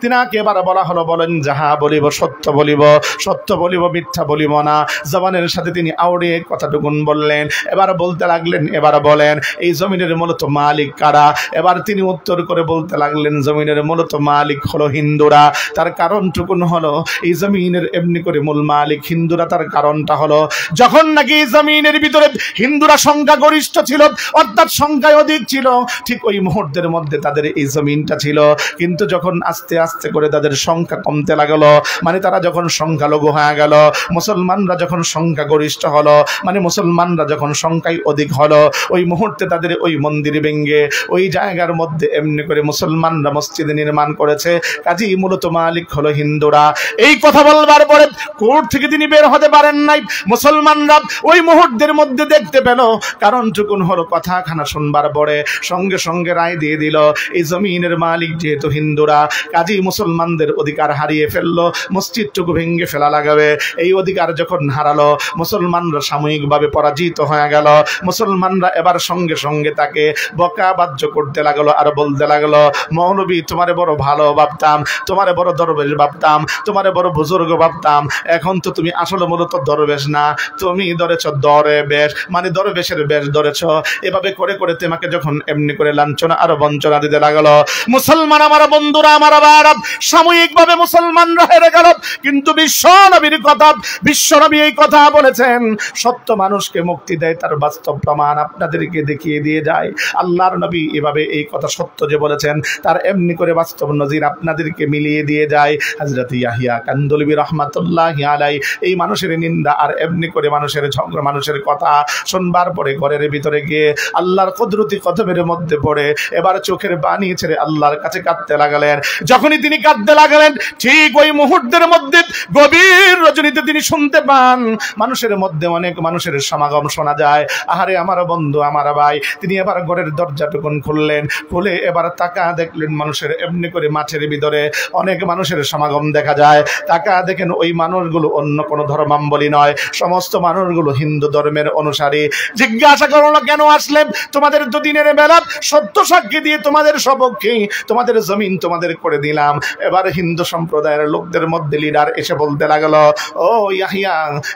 S1: তিনাকে এবার বলা হলো, বলেন যাহা বলিব সত্য বলিব, সত্য বলিব, মিথ্যা বলিব না। জবানের সাথে তিনি আউড়ে কথাটুকুন বললেন। এবার বলতে লাগলেন, এবার বলেন এই জমিনের মূলত মালিক কারা? এবার তিনি উত্তর করে বলতে লাগলেন, জমিনের মূলত মালিক হলো হিন্দুরা। তার কারণটুকুন হলো, এই জমিনের এমনি করে মূল মালিক হিন্দুরা। তার কারণটা হলো, যখন নাকি এই জমিনের ভিতরে হিন্দুরা সংখ্যাগরিষ্ঠ ছিল, অর্থাৎ সংখ্যায় অধিক ছিল, ঠিক ওই মুহূর্তের মধ্যে তাদের এই জমিনটা ছিল। কিন্তু যখন আস্তে আস্তে করে তাদের সংখ্যা কমতে লাগলো, মানে তারা যখন সংখ্যালঘু হয়ে গেল, মুসলমানরা যখন সংখ্যাগরিষ্ঠ হলো, মানে মুসলমানরা যখন সংখ্যায় অধিক হলো, ওই মুহূর্তে তাদের ওই মন্দির ভেঙ্গে ওই জায়গার মধ্যে এমনি করে মুসলমানরা মসজিদ নির্মাণ করেছে। কাজেই মূলত মালিক হলো হিন্দুরা। এই কথা বলবার পরে কোর্ট থেকে তিনি বের হতে পারেন নাই। মুসলমানরা ওই মুহূর্তের মধ্যে দেখতে পেল, কারণটুকুন হলো কথাখানা শুনবার পরে সঙ্গে সঙ্গে রায় দিয়ে দিল, এই জমিনের মালিক যেহেতু হিন্দুরা, কাজেই মুসলমানদের অধিকার হারিয়ে ফেললো, মসজিদটুকু ভেঙ্গে ফেলা লাগাবে। এই অধিকার যখন হারালো, মুসলমানরা সাময়িকভাবে পরাজিত হয়ে গেল। মুসলমানরা এবার সঙ্গে সঙ্গে তাকে বকা বাহ্য করতে লাগলো, আর বলতে লাগলো, মৌলবী তোমারে বড় ভালো ভাবতাম, তোমারে বড় দরবেশ ভাবতাম, তোমারে বড় বুজুর্গ ভাবতাম, এখন তো তুমি আসলে মূলত দরবেশ না, তুমি ধরেছ দরবেশ, মানে দরবেশের বেশ ধরেছ। এভাবে করে করে তোমাকে যখন এমনি করে লাঞ্ছনা আর বঞ্চনা দিতে লাগলো, মুসলমান আমার বন্ধুরা, আমার আবার সাময়িকভাবে মুসলমানরা হেরে গেল, কিন্তু বিশ্ব নবীর কথা, বিশ্ব নবী এই কথা বলেছেন, সত্য মানুষকে মুক্তি দেয়, তার বাস্তব প্রমাণ আপনাদেরকে দেখিয়ে দিয়ে যায়। আল্লাহর নবী এভাবে এই কথা সত্য যে বলেছেন, তার এমনি করে বাস্তব নজির আপনাদেরকে মিলিয়ে দিয়ে যায়। হযরত ইয়াহিয়া কান্দলবী রাহমাতুল্লাহি আলাইহি এই মানুষের নিন্দা আর এমনি করে মানুষের ঝগড়া, মানুষের কথা শুনবার পরে ঘরের ভিতরে গিয়ে আল্লাহর কুদরতি কদমের মধ্যে পড়ে এবার চোখের পানি ছেড়ে আল্লাহর কাছে কাঁদতে লাগলেন। যখনই তিনি কাঁদতে লাগলেন, ঠিক ওই মুহূর্তের মধ্যে গভীর রজনীতে তিনি শুনতে পান মানুষের মধ্যে অনেক মানুষের সমাগম শোনা যায়। আহারে আমার বন্ধু, আমার ভাই, তিনি এবার ঘরের দরজাটুকুন খুললেন, খুলে এবার তাকা দেখলেন মানুষের এমনি করে মাঠের ভিতরে অনেক মানুষের সমাগম দেখা যায়। তাকা দেখেন ওই মানুষগুলো অন্য কোনো ধর্মাবলম্বী নয়, সমস্ত মানুষগুলো হিন্দু ধর্মের অনুসারী। জিজ্ঞাসা করলো, কেন আসলে? তোমাদের দুদিনের বেলা সত্য সাক্ষী দিয়ে তোমাদের সপক্ষে তোমাদের জমিন তোমাদের করে দিলাম। এবার হিন্দু সম্প্রদায়ের লোকদের মধ্যে লিডার এসে বলতে লাগলো, ও ইয়াহিয়া,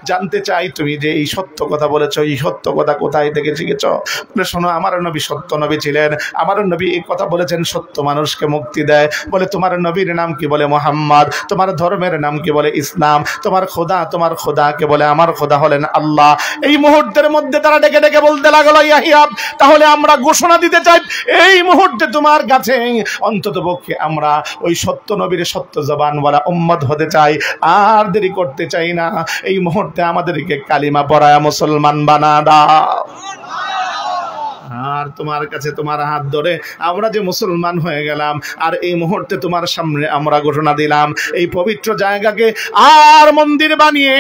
S1: জানতে চাই তুমি যে এই সত্য কথা বলেছো, এই সত্য কথা কোথায় থেকে শিখেছ? বলে, শোনো, আমার নবী সত্য নবী ছিলেন, আমার নবী এই কথা বলেছেন সত্য মানুষকে মুক্তি দেয়। বলে, তোমার নবীর নাম কি? বলে মুহাম্মদ। তোমার ধর্মের নাম কি? বলে ইসলাম। তোমার খোদা কে? বলে আমার খোদা হলেন আল্লাহ। এই মুহূর্তের মধ্যে তারা ডেকে ডেকে বলতে লাগলো, ইয়াহিয়া, তাহলে আমরা ঘোষণা দিতে চাই, এই মুহূর্তে তোমার কাছে অন্তত পক্ষে আমরা ওই সত্য নবীর সত্য জবানওয়ালা উম্মত হতে চাই, আর দেরি করতে চাই না। এই মুহূর্তে আমাদেরকে কালিমা পড়ায় মুসলমান বানা দাও, আর তোমার কাছে তোমার হাত ধরে আমরা যে মুসলমান হয়ে গেলাম, আর এই মুহূর্তে তোমার সামনে আমরা ঘোষণা দিলাম, এই পবিত্র জায়গাকে আর মন্দির বানিয়ে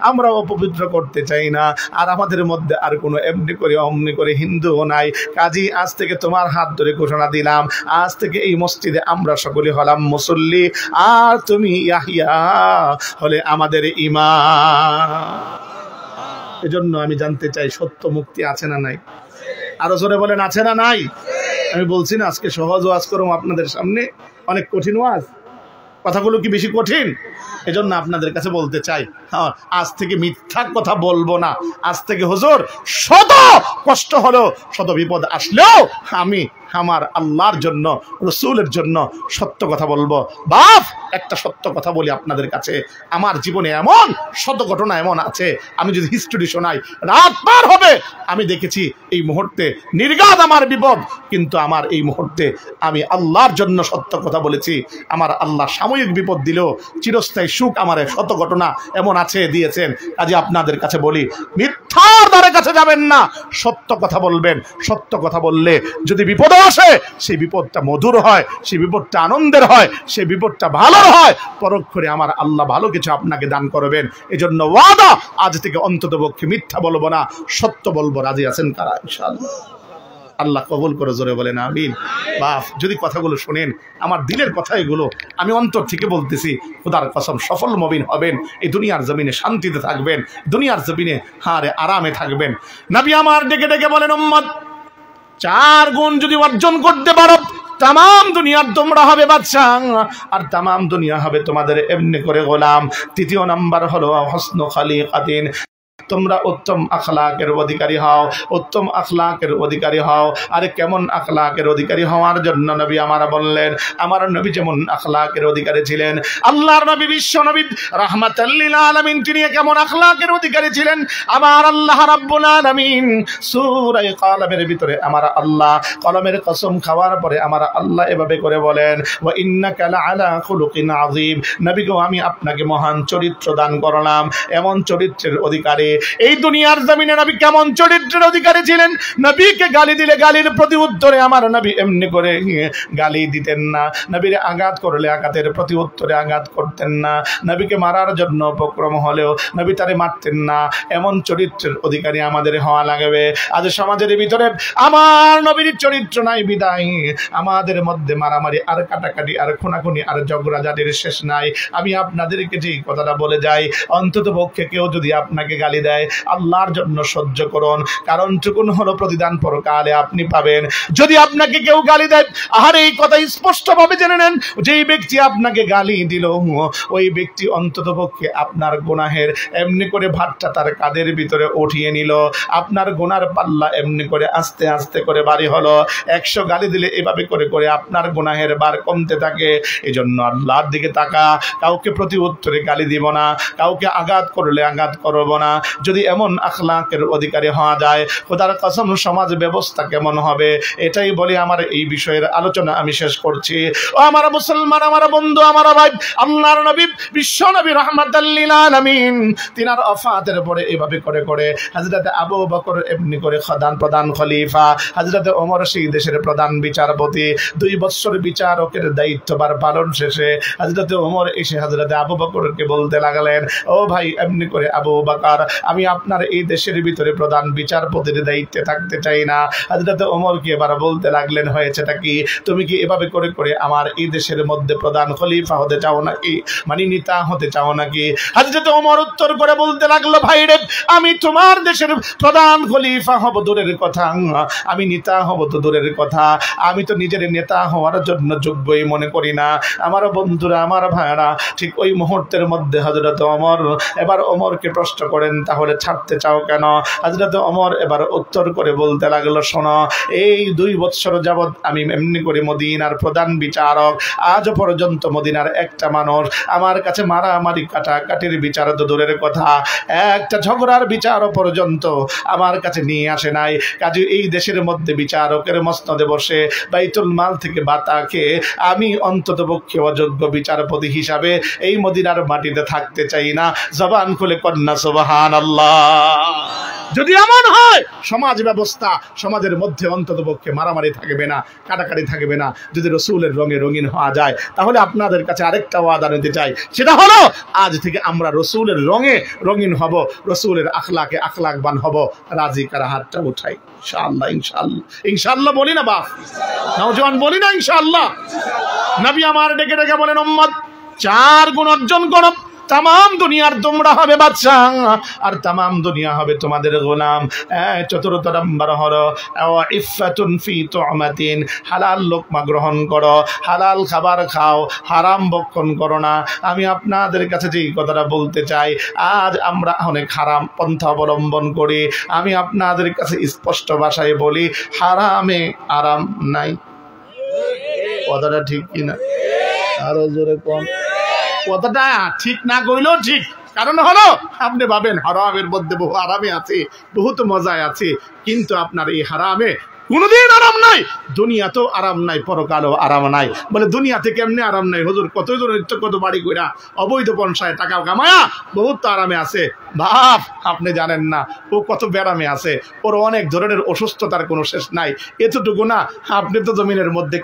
S1: আমরা অপবিত্র করতে চাই না, আর আমাদের মধ্যে আর কোনো এমনি করে অমনি করে হিন্দুও নাই। কাজী আজ থেকে তোমার হাত ধরে ঘোষণা দিলাম, আজ থেকে এই মসজিদে আমরা সকলে হলাম মুসল্লি, আর তুমি ইয়াহিয়া হলে আমাদের ইমাম। এজন্য আমি জানতে চাই, সত্য মুক্তি আছে না নাই? আরো জোরে বলেন, আছে না নাই? আমি বলছি না আজকে সহজ ওয়াজ করুম আপনাদের সামনে, অনেক কঠিন ওয়াজ, কথাগুলো কি বেশি কঠিন? এজন্য আপনাদের কাছে বলতে চাই, হ্যাঁ, আজ থেকে মিথ্যা কথা বলবো না। আজ থেকে হুজুর শত কষ্ট হলো, শত বিপদ আসলেও আমি আমার আল্লাহর জন্য, রসুলের জন্য সত্য কথা বলবো। বাপ, একটা সত্য কথা বলি আপনাদের কাছে, আমার জীবনে এমন শত ঘটনা এমন আছে, আমি যদি হিস্ট্রি শোনাই রাত পার হবে। আমি দেখেছি এই মুহূর্তে নির্ঘাত আমার বিপদ, কিন্তু আমার এই মুহূর্তে আমি আল্লাহর জন্য সত্য কথা বলেছি। আমার আল্লাহ সাময়িক বিপদ দিলেও চিরস্থায়ী সুখ আমার শত ঘটনা এমন আছে দিয়েছেন। কাজে আপনাদের কাছে বলি, মিথ্যার দ্বারের কাছে যাবেন না, সত্য কথা বলবেন। সত্য কথা বললে যদি বিপদ আসে, সেই বিপদটা মধুর হয়, সেই বিপদটা আনন্দের হয়, সেই বিপদটা ভালো হয়, পরক্ষণে আমার আল্লাহ ভালো কিছু আপনাকে দান করবেন। এজন্য ওয়াদা, আজ থেকে অন্তত পক্ষে মিথ্যা বলবো না, সত্য বলবো। রাজি আছেন কারা? ইনশাআল্লাহ। আল্লাহ কবুল করে, জোরে বলেন আমিন। বাপ, যদি কথাগুলো শোনেন, আমার দিলের কথা এগুলো, আমি অন্তর থেকে বলতেছি, খোদার কসম সফল মুমিন হবেন, এই দুনিয়ার জমিনে শান্তিতে থাকবেন, দুনিয়ার জমিনে হারে আরামে থাকবেন। নবী আমার ডেকে ডেকে বলেন, উম্মত, 4 গুণ যদি অর্জন করতে পারো, তামাম দুনিয়ার তোমরা হবে বাদশাহ, আর তামাম দুনিয়া হবে তোমাদের এমনি করে গোলাম। 3 নাম্বার হলো হসনু খালিকাতিন, তোমরা উত্তম আখলাকের অধিকারী হও, উত্তম আখলাকের অধিকারী হও। আরে কেমন আখলাকের অধিকারী হওয়ার জন্য নবী আমার বললেন, আমার নবী যেমন আখলাকের অধিকারী ছিলেন, আল্লাহর নবী বিশ্ব নবী রাহমাতাল লিল আলামিন, তিনি কেমন আখলাকের অধিকারী ছিলেন। আমার আল্লাহ রাব্বুল আলামিন সূরা কালামের ভিতরে আমার আল্লাহ কলমের কসম খাওয়ার পরে আমার আল্লাহ এভাবে করে বলেন, ওয়া ইন্নাকা লাআলা খুলুকিন আযীম, নবী গো, আমি আপনাকে মহান চরিত্র দান করলাম, এমন চরিত্রের অধিকারী। এই দুনিয়ার জমিনে নবী কেমন চরিত্রের অধিকারী ছিলেন? নবীকে গালি দিলে গালির প্রতি উত্তরে আমার নবী এমনি করে গালি দিতেন না, নবীর আঘাত করলে আঘাতের প্রতি উত্তরে আঘাত করতেন না, নবীকে মারার জন্য উপক্রম হলেও নবী তারে মারতেন না। এমন চরিত্রের অধিকারী আমাদের হওয়া লাগবে। আজ সমাজের ভিতরে আমার নবীর চরিত্র নাই বিদায় আমাদের মধ্যে মারামারি আর কাটাকাটি আর খুনাখুনি আর ঝগড়াঝাটির শেষ নাই। আমি আপনাদেরকে যে কথাটা বলে যাই, অন্তত পক্ষে কেউ যদি আপনাকে গালি গালি দেয় আল্লাহর জন্য সহ্য করুন, কারণ টুকুন হলো প্রতিদান পরকালে আপনি পাবেন। যদি আপনাকে কেউ গালি দেয়, আর এই কথা স্পষ্টভাবে জেনে নেন, যেই ব্যক্তি আপনাকে গালি দিল ওই ব্যক্তি অন্ততপক্ষে আপনার গুনাহের এমনি করে ভাতটা তার কাঁধের ভিতরে উঠিয়ে নিল, আপনার গুনার পাল্লা এমনি করে আস্তে আস্তে করে বাড়ি হলো। 100 গালি দিলে এভাবে করে করে আপনার গুনাহের বার কমতে থাকে। এই জন্য আল্লাহর দিকে তাকা, কাউকে প্রতি উত্তরে গালি দিব না, কাউকে আঘাত করলে আঘাত করব না। যদি এমন আখলাকের অধিকারী হওয়া যায়, খোদার কসম সমাজ ব্যবস্থা কেমন হবে, এটাই বলি আমার এই বিষয়ের আলোচনা আমি শেষ করছি। ও আমার মুসলমান, আমার বন্ধু, আমার ভাই, আল্লাহর নবী বিশ্ব নবী রাহমাতাল লিল আলামিন তিনার ওফাতের পরে এভাবে করে করে হযরত আবু বকর এমনি করে প্রধান খলিফা, হযরত ওমর সেই দেশের প্রধান বিচারপতি, 2 বছর বিচারকের দায়িত্বভার পালন শেষে হযরত ওমর এসে হযরত আবু বকরকে বলতে লাগলেন, ও ভাই এমনি করে আবু বকর, আমি আপনার এই দেশের ভিতরে প্রধান বিচারপতির দায়িত্বে থাকতে চাই না। হযরত ওমরকে এবার বলতে লাগলেন, হয়েছেটা কি, তুমি কি এভাবে করে করে আমার এই দেশের মধ্যে প্রধান খলিফা হতে চাও নাকি, মানে নেতা হতে চাও নাকি? হযরত ওমর উত্তর করে বলতে লাগলো, ভাই রে, আমি তোমার দেশের প্রধান খলিফা হব দূরের কথা, আমি নেতা হব তো দূরের কথা, আমি তো নিজের নেতা হওয়ার জন্য যোগ্যই মনে করি না। আমার বন্ধুরা, আমার ভাইরা, ঠিক ওই মুহূর্তের মধ্যে হযরত ওমর এবার ওমরকে প্রশ্ন করেন, তাহলে ছাড়তে চাও কেন? হযরত ওমর এবার উত্তর করে বলতে লাগলো, শোনো, এই 2 বছর যাবৎ আমি এমনি করে মদিনার প্রধান বিচারক, আজ পর্যন্ত মদিনার একটা মানুষ আমার কাছে মারামারি কাটাকাটির বিচার তো দূরের কথা, একটা ঝগড়ার বিচার পর্যন্ত আমার কাছে নিয়ে আসে নাই। কাজে এই দেশের মধ্যে বিচারকের মসনদে বসে বাইতুল মাল থেকে বাতা খেয়ে আমি অন্তত পক্ষে অযোগ্য বিচারপতি হিসাবে এই মদিনার মাটিতে থাকতে চাই না। জবান খুলে কন্যা সুবহানাল্লাহ। যদি এমন হয় সমাজ ব্যবস্থা, সমাজের মধ্যে অন্তত পক্ষে মারামারি থাকবে না, কাটাকাটি থাকবে না, যদি রসুলের রঙে রঙিন হওয়া যায়, তাহলে আপনাদের কাছে আরেকটা ওয়াদা নিতে চাই, সেটা হলো আজ থেকে আমরা রসুলের রঙে রঙিন হব, রসুলের আখলাকে আখলাকবান হব। রাজি কারা হাতটা উঠাই? ইনশাআল্লাহ, ইনশাআল্লাহ, ইনশাআল্লাহ বলি না বাপ, নওজোয়ান বলি না ইনশাআল্লাহ? নবী আমার ডেকে ডেকে বলেন, উম্মত 4 গুণ অর্জন করো, তাম দুনিয়ার তোমরা হবে বাদশাহ আর তাম দুনিয়া হবে তোমাদের গোলাম। 4 নম্বর হলো ইফাতুন ফি তুমাতিন, হালাল লোকমা গ্রহণ করো, হালাল খাবার খাও, হারাম ভক্ষণ করো না। আমি আপনাদের কাছে যেই কথাটা বলতে চাই, আজ আমরা অনেক হারাম পন্থা অবলম্বন করি। আমি আপনাদের কাছে স্পষ্ট ভাষায় বলি, হারামে আরাম নাই। কথাটা ঠিক কিনা? আরো জোরে কম। কথাটা ঠিক না কইলেও ঠিক, কারণ হলো আপনি ভাবেন হারামের মধ্যে বহু আরামে আছে, বহুত মজায় আছে, কিন্তু আপনার এই হারামে কোনদিন আরাম নাই। দুনিয়াতেও আরাম নাই, পরকালেও আরাম নাই। বলে দুনিয়াতে কেমনে আরাম নাই হুজুর? কত বাড়ি কইরা অবৈধ পন্থায় টাকা কামায়া বহুত তো আরামে আছে। বাপ, আপনি জানেন না ও কত ব্যারামে আছে, ওর অনেক ধরনের অসুস্থতার কোনো শেষ নাই। এতটুকু না, আপনি তো জমিনের মধ্যে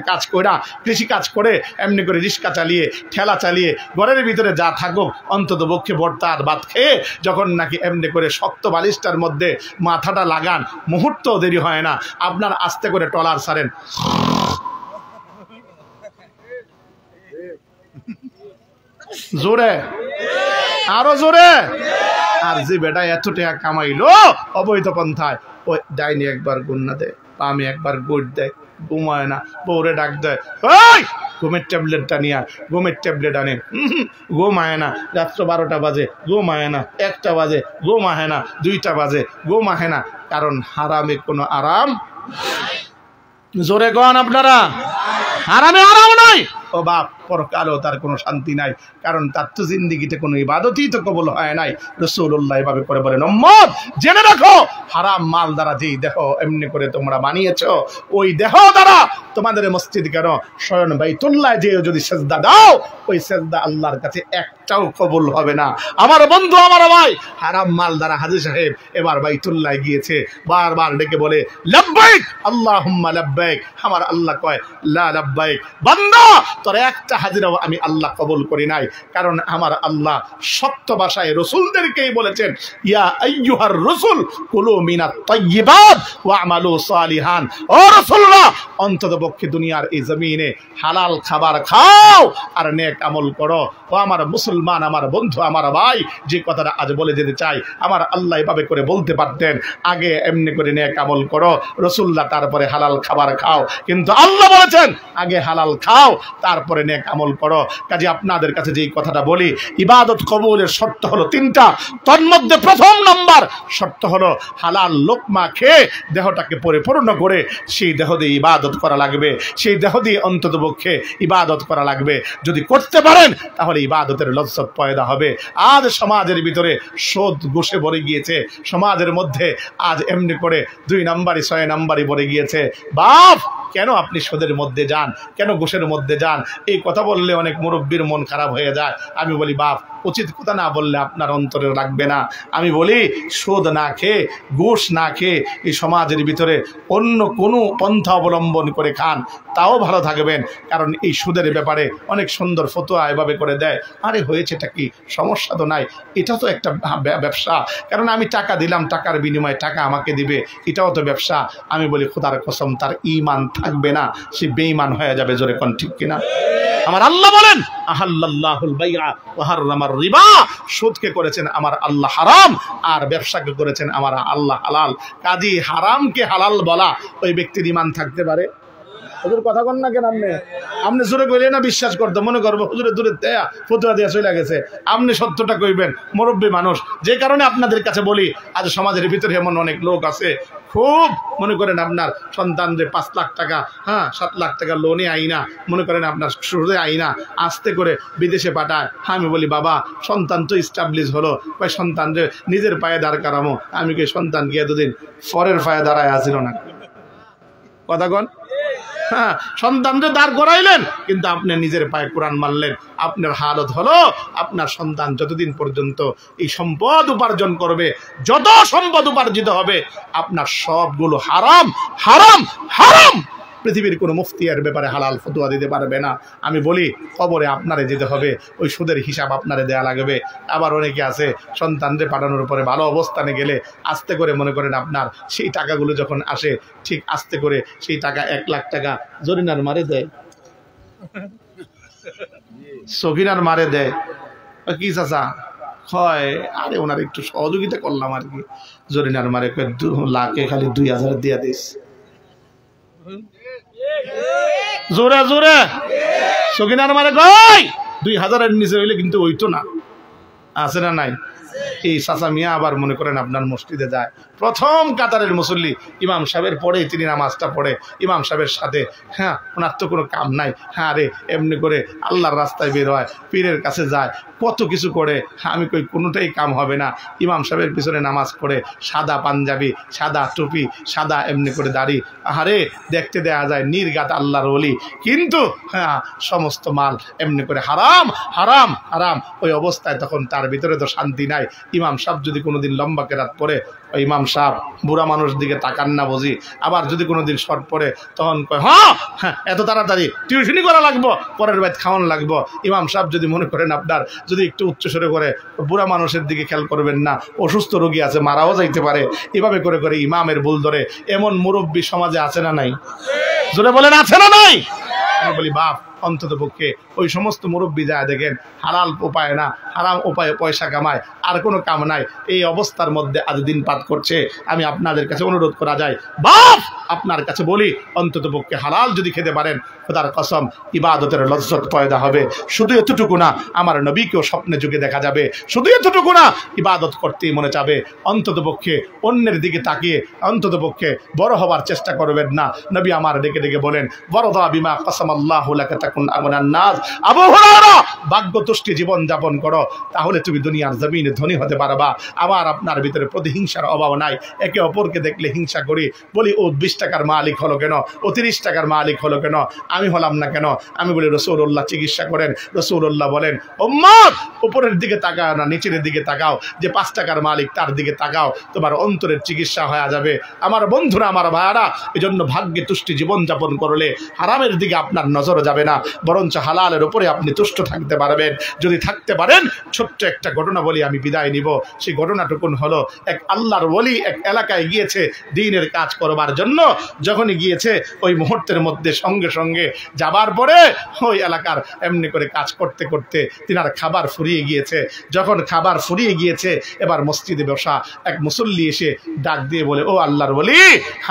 S1: কাজ কইরা, কৃষি কাজ করে, এমনি করে রিক্সা চালিয়ে, ঠেলা চালিয়ে, ঘরের ভিতরে যা থাকুক, অন্তত পক্ষে ভর্তা আর ভাত খেয়ে যখন নাকি এমনি করে শক্ত বালিশটার মধ্যে মাথাটা লাগান, মুহূর্ত দেরি হয় না, আপনার আস্তে করে টলার ছাড়েন, জোরে, আরো জোরে। আর যে বেটা এত টাকা কামাইলো অবৈধ পন্থায়, ওই ডাইনি একবার গুন্না দেয়, বামে একবার গুড় দেয়, ঘুমায় না, বউরে ডাক দেয়, ওই ঘুমের ট্যাবলেটটা নিয়ে আয়, ঘুমের ট্যাবলেট আনে, ঘুমায় না, রাত্র 12টা বাজে ঘুমায় না, 1টা বাজে ঘুমায় না, 2টা বাজে ঘুমায় না, কারণ হারামে কোনো আরাম। জোরে গন আপনারা, হারামে আরাম নাই। ও বাপ, পরকালেও তার কোনো শান্তি নাই, কারণ তার তো জিন্দিগিতে কোনো ইবাদতই তো কবুল হয় নাই। রাসূলুল্লাহ এভাবে করে বলেন, উম্মত জেনে রাখো, হারাম মাল দ্বারা যেই দেহ এমনি করে তোমরা বানিয়েছো, ওই দেহ দ্বারা তোমাদের মসজিদ কেন, স্বয়ং বাইতুল্লাহ যে যদি সেজদা দাও, ওই সেজদা আল্লাহর কাছে একটাও কবুল হবে না। আমার বন্ধু, আমার ভাই, হারাম মাল দ্বারা হাজী সাহেব এবার বাইতুল্লাহ গিয়েছে, বারবার ডেকে বলে, লাব্বাইক লাব্বাইক আল্লাহুম্মা লাব্বাইক। আমার আল্লাহ কয় লা লাব্বাইক, বান্দা তোর একটা হাজিরাও আমি আল্লাহ কবুল করি নাই। কারণ আমার আল্লাহ সত্য ভাষায় রসুলদেরকেই বলেছেন, ইয়া আইয়ুহার রসুল কুলু মিনাত তাইয়্যিবাত ওয়া আমালু সালিহান। ও রাসূলুল্লাহ, অন্ততপক্ষে দুনিয়ার এই জমিনে হালাল খাবার খাও আর নেক আমল করো। ও আমার মুসলমান, আমার বন্ধু, আমার ভাই, যে কথাটা আজ বলে যেতে চাই, আমার আল্লাহ এভাবে করে বলতে পারতেন, আগে এমনি করে নেক আমল করো রাসূলুল্লাহ, তারপরে হালাল খাবার খাও। কিন্তু আল্লাহ বলেছেন আগে হালাল খাও তারপরে নেক আমল করো। কাজে আপনাদের কাছে যেই কথাটা বলি, ইবাদত কবুলের শর্ত হলো তিনটা। তার মধ্যে প্রথম নাম্বার শর্ত হলো হালাল লোকমা খেয়ে দেহটাকে পরিপূর্ণ করে সেই দেহ দিয়ে ইবাদত করা লাগবে, সেই দেহ দিয়ে অন্ততপক্ষে ইবাদত করা লাগবে। যদি করতে পারেন তাহলে ইবাদতের লজ্জত পয়দা হবে। আজ সমাজের ভিতরে সুদ ঘুষে ভরে গিয়েছে, সমাজের মধ্যে আজ এমনি করে 2 নাম্বারই 6 নাম্বারই ভরে গিয়েছে। বাপ, কেন আপনি সুদের মধ্যে যান, কেন ঘুষের মধ্যে যান? এই কথা বললে অনেক মুরব্বীর মন খারাপ হয়ে যায়। আমি বলি বাপ, উচিত কথা না বললে আপনার অন্তরে লাগবে না। আমি বলি সুদ না খেয়ে, ঘুষ না খেয়ে এই সমাজের ভিতরে অন্য কোনো পন্থা অবলম্বন করে খান, তাও ভালো থাকবেন। কারণ এই সুদের ব্যাপারে অনেক সুন্দর ফতোয়া এভাবে করে দেয়। আরে হয়েছেটা কি, সমস্যা তো নাই, এটা তো একটা ব্যবসা। কারণ আমি টাকা দিলাম, টাকার বিনিময়ে টাকা আমাকে দিবে, এটাও তো ব্যবসা। আমি বলি খোদার কসম, তার ঈমান থাকবে না, সে বেঈমান হয়ে যাবে। জোরে কোন ঠিক কিনা? আমার আল্লাহ বলেন আহাল্লাল্লাহুল বাইআ ওয়া হাররামার রিবা, সুদকে করেছেন আমার আল্লাহ হারাম আর ব্যবসাকে করেছেন আমার আল্লাহ হালাল। কাজী হারামকে হালাল বলা ওই ব্যক্তির ঈমান থাকতে পারে? হুজুর কথা কন না কেন? আপনি জোরে কইলে না বিশ্বাস করতে, মনে করবো হুজুরে দূরে দেয়া ফতোয়া দিয়া চলে গেছে। আপনি সত্যটা কইবেন, মুরব্বী মানুষ। যে কারণে আপনাদের কাছে বলি, আজ সমাজের ভিতরে এমন অনেক লোক আছে, খুব মনে করেন আপনার সন্তানদের 5 লাখ টাকা, 7 লাখ টাকা লোনে আইনা, মনে করেন আপনার সুদে আইনা আস্তে করে বিদেশে পাঠায়। আমি বলি বাবা, সন্তান তো ইস্টাবলিশ হলো, কই সন্তানদের নিজের পায়ে দাঁড় করামো। আমি কই সন্তানকে এতদিন পরের পায়ে দাঁড়ায় আসিল না, কথা কন? সন্তানদের দাঁড় করাইলেন কিন্তু আপনি নিজের পায়ে কোরআন মারলেন। আপনার হালত হলো, আপনার সন্তান যতদিন পর্যন্ত এই সম্পদ উপার্জন করবে, যত সম্পদ উপার্জিত হবে, আপনার সবগুলো হারাম হারাম হারাম। পৃথিবীর কোনো মুফতি এর ব্যাপারে হালাল ফতোয়া দিতে পারবে না। আমি বলি কবরে আপনারে যেতে হবে, ওই সুদের হিসাব আপনারে দেয়া লাগবে। আবার অনেকে আছে সন্তানদের পাঠানোর পরে ভালো অবস্থানে গেলে আস্তে করে মনে করেন আপনার সেই টাকাগুলো যখন আসে, ঠিক আস্তে করে সেই টাকা 1 লাখ টাকা জরিনার মারে দেয়, সগিনার মারে দেয়। কি চাচা হয়, আরে ওনার একটু সহযোগিতা করলাম আর কি, জরিনার মারে 2 লাখে খালি 2000 দিয়া দিস। জোরে জোরে সগিনার মারে গই 2000-এর নিচে হইলে কিন্তু হইতো না, আছে না নাই? এই চাচা মিয়া আবার মনে করেন আপনার মসজিদে যায়, প্রথম কাতারের মুসল্লি, ইমাম সাহেবের পরেই তিনি নামাজটা পড়ে ইমাম সাহেবের সাথে। ওনার তো কোনো কাম নাই, রে এমনি করে আল্লাহর রাস্তায় বের হয়, পীরের কাছে যায়, কত কিছু করে। আমি কই কোনোটাই কাম হবে না। ইমাম সাহেবের পিছনে নামাজ পড়ে, সাদা পাঞ্জাবি, সাদা টুপি, সাদা এমনি করে দাড়ি, দেখতে দেয়া যায় নির্গাত আল্লাহর ওলি, কিন্তু সমস্ত মাল এমনি করে হারাম হারাম হারাম। ওই অবস্থায় তখন তার ভিতরে তো শান্তি নাই। ইমাম সাহেব যদি কোনোদিন লম্বা কেরাত পড়ে, ওই ইমাম সাহেব বুড়া মানুষ দিকে তাকান না বুঝি। আবার যদি কোনোদিন শর্ট পড়ে, তখন কয় এত তাড়াতাড়ি টিউশনি করা লাগবো, পরের বাইত খাওয়ান লাগবো। ইমাম সাহেব যদি মনে করেন আপনার যদি একটু উচ্চস্বরে করে, বুড়া মানুষের দিকে খেয়াল করবেন না, অসুস্থ রোগী আছে, মারাও যাইতে পারে। এভাবে করে করে ইমামের ভুল ধরে এমন মুরব্বী সমাজে আছে না নাই? জোরে বলেন আছে না নাই? আমি বলি বাপ, অন্তত পক্ষে ওই সমস্ত মুরব্বী যায় দেখেন হালাল উপায় না, হারাম উপায়ে পয়সা কামায়, আর কোনো কাম নাই। এই অবস্থার মধ্যে আজ দিন পাত করছে। আমি আপনাদের কাছে অনুরোধ করা যায়, বাপ আপনার কাছে বলি, অন্তত পক্ষে হালাল যদি খেতে পারেন, খোদার কসম ইবাদতের লজ্জত পয়দা হবে। শুধু এতটুকু না, আমার নবীকেও স্বপ্নে যুগে দেখা যাবে। শুধু এতটুকু না, ইবাদত করতেই মনে চাবে। অন্তত পক্ষে অন্যের দিকে তাকিয়ে অন্তত পক্ষে বড় হবার চেষ্টা করবেন না। নবী আমার ডেকে ডেকে বলেন, বরদা বিমা কসমাল্লাহু লাকা তাকুন আমনান নাস। আবু হুরায়রা, ভাগ্যতুষ্টি জীবন যাপন করো, তাহলে তুমি দুনিয়ার জমিনে ধনী হতে পারবা। আবার আপনার ভিতরে প্রতিহিংসার অভাব নাই, একে অপরকে দেখলে হিংসা করি, বলি ও 20 টাকার মালিক হলো কেন, ও 30 টাকার মালিক হলো কেন, আমি হলাম না কেন। আমি বলি রাসূলুল্লাহ চিকিৎসা করেন। রাসূলুল্লাহ বলেন উম্মত উপরের দিকে তাকাও না, নিচের দিকে তাকাও, যে 5 টাকার মালিক তার দিকে তাকাও, তোমার অন্তরের চিকিৎসা হয়ে যাবে। আমার বন্ধুরা, আমার ভাইয়ারা, এজন্য ভাগ্যে তুষ্টি জীবনযাপন করলে হারামের দিকে আপনার নজর যাবে না, বরঞ্চ হালালের উপরে আপনি তুষ্ট থাকতে পারবেন। যদি থাকতে পারেন, ছোট্ট একটা ঘটনা বলি, আমি বিদায় নিব। সেই ঘটনাটুকুন হলো, এক আল্লাহর ওলি এক এলাকায় গিয়েছে দ্বীনের কাজ করবার জন্য। যখনই গিয়েছে ওই মুহূর্তের মধ্যে সঙ্গে সঙ্গে যাবার পরে ওই এলাকার এমনি করে কাজ করতে করতে তিনার খাবার ফুরিয়ে গিয়েছে। যখন খাবার ফুরিয়ে গিয়েছে, এবার মসজিদে বসা এক মুসল্লি এসে ডাক দিয়ে বলে, ও আল্লাহর ওলি,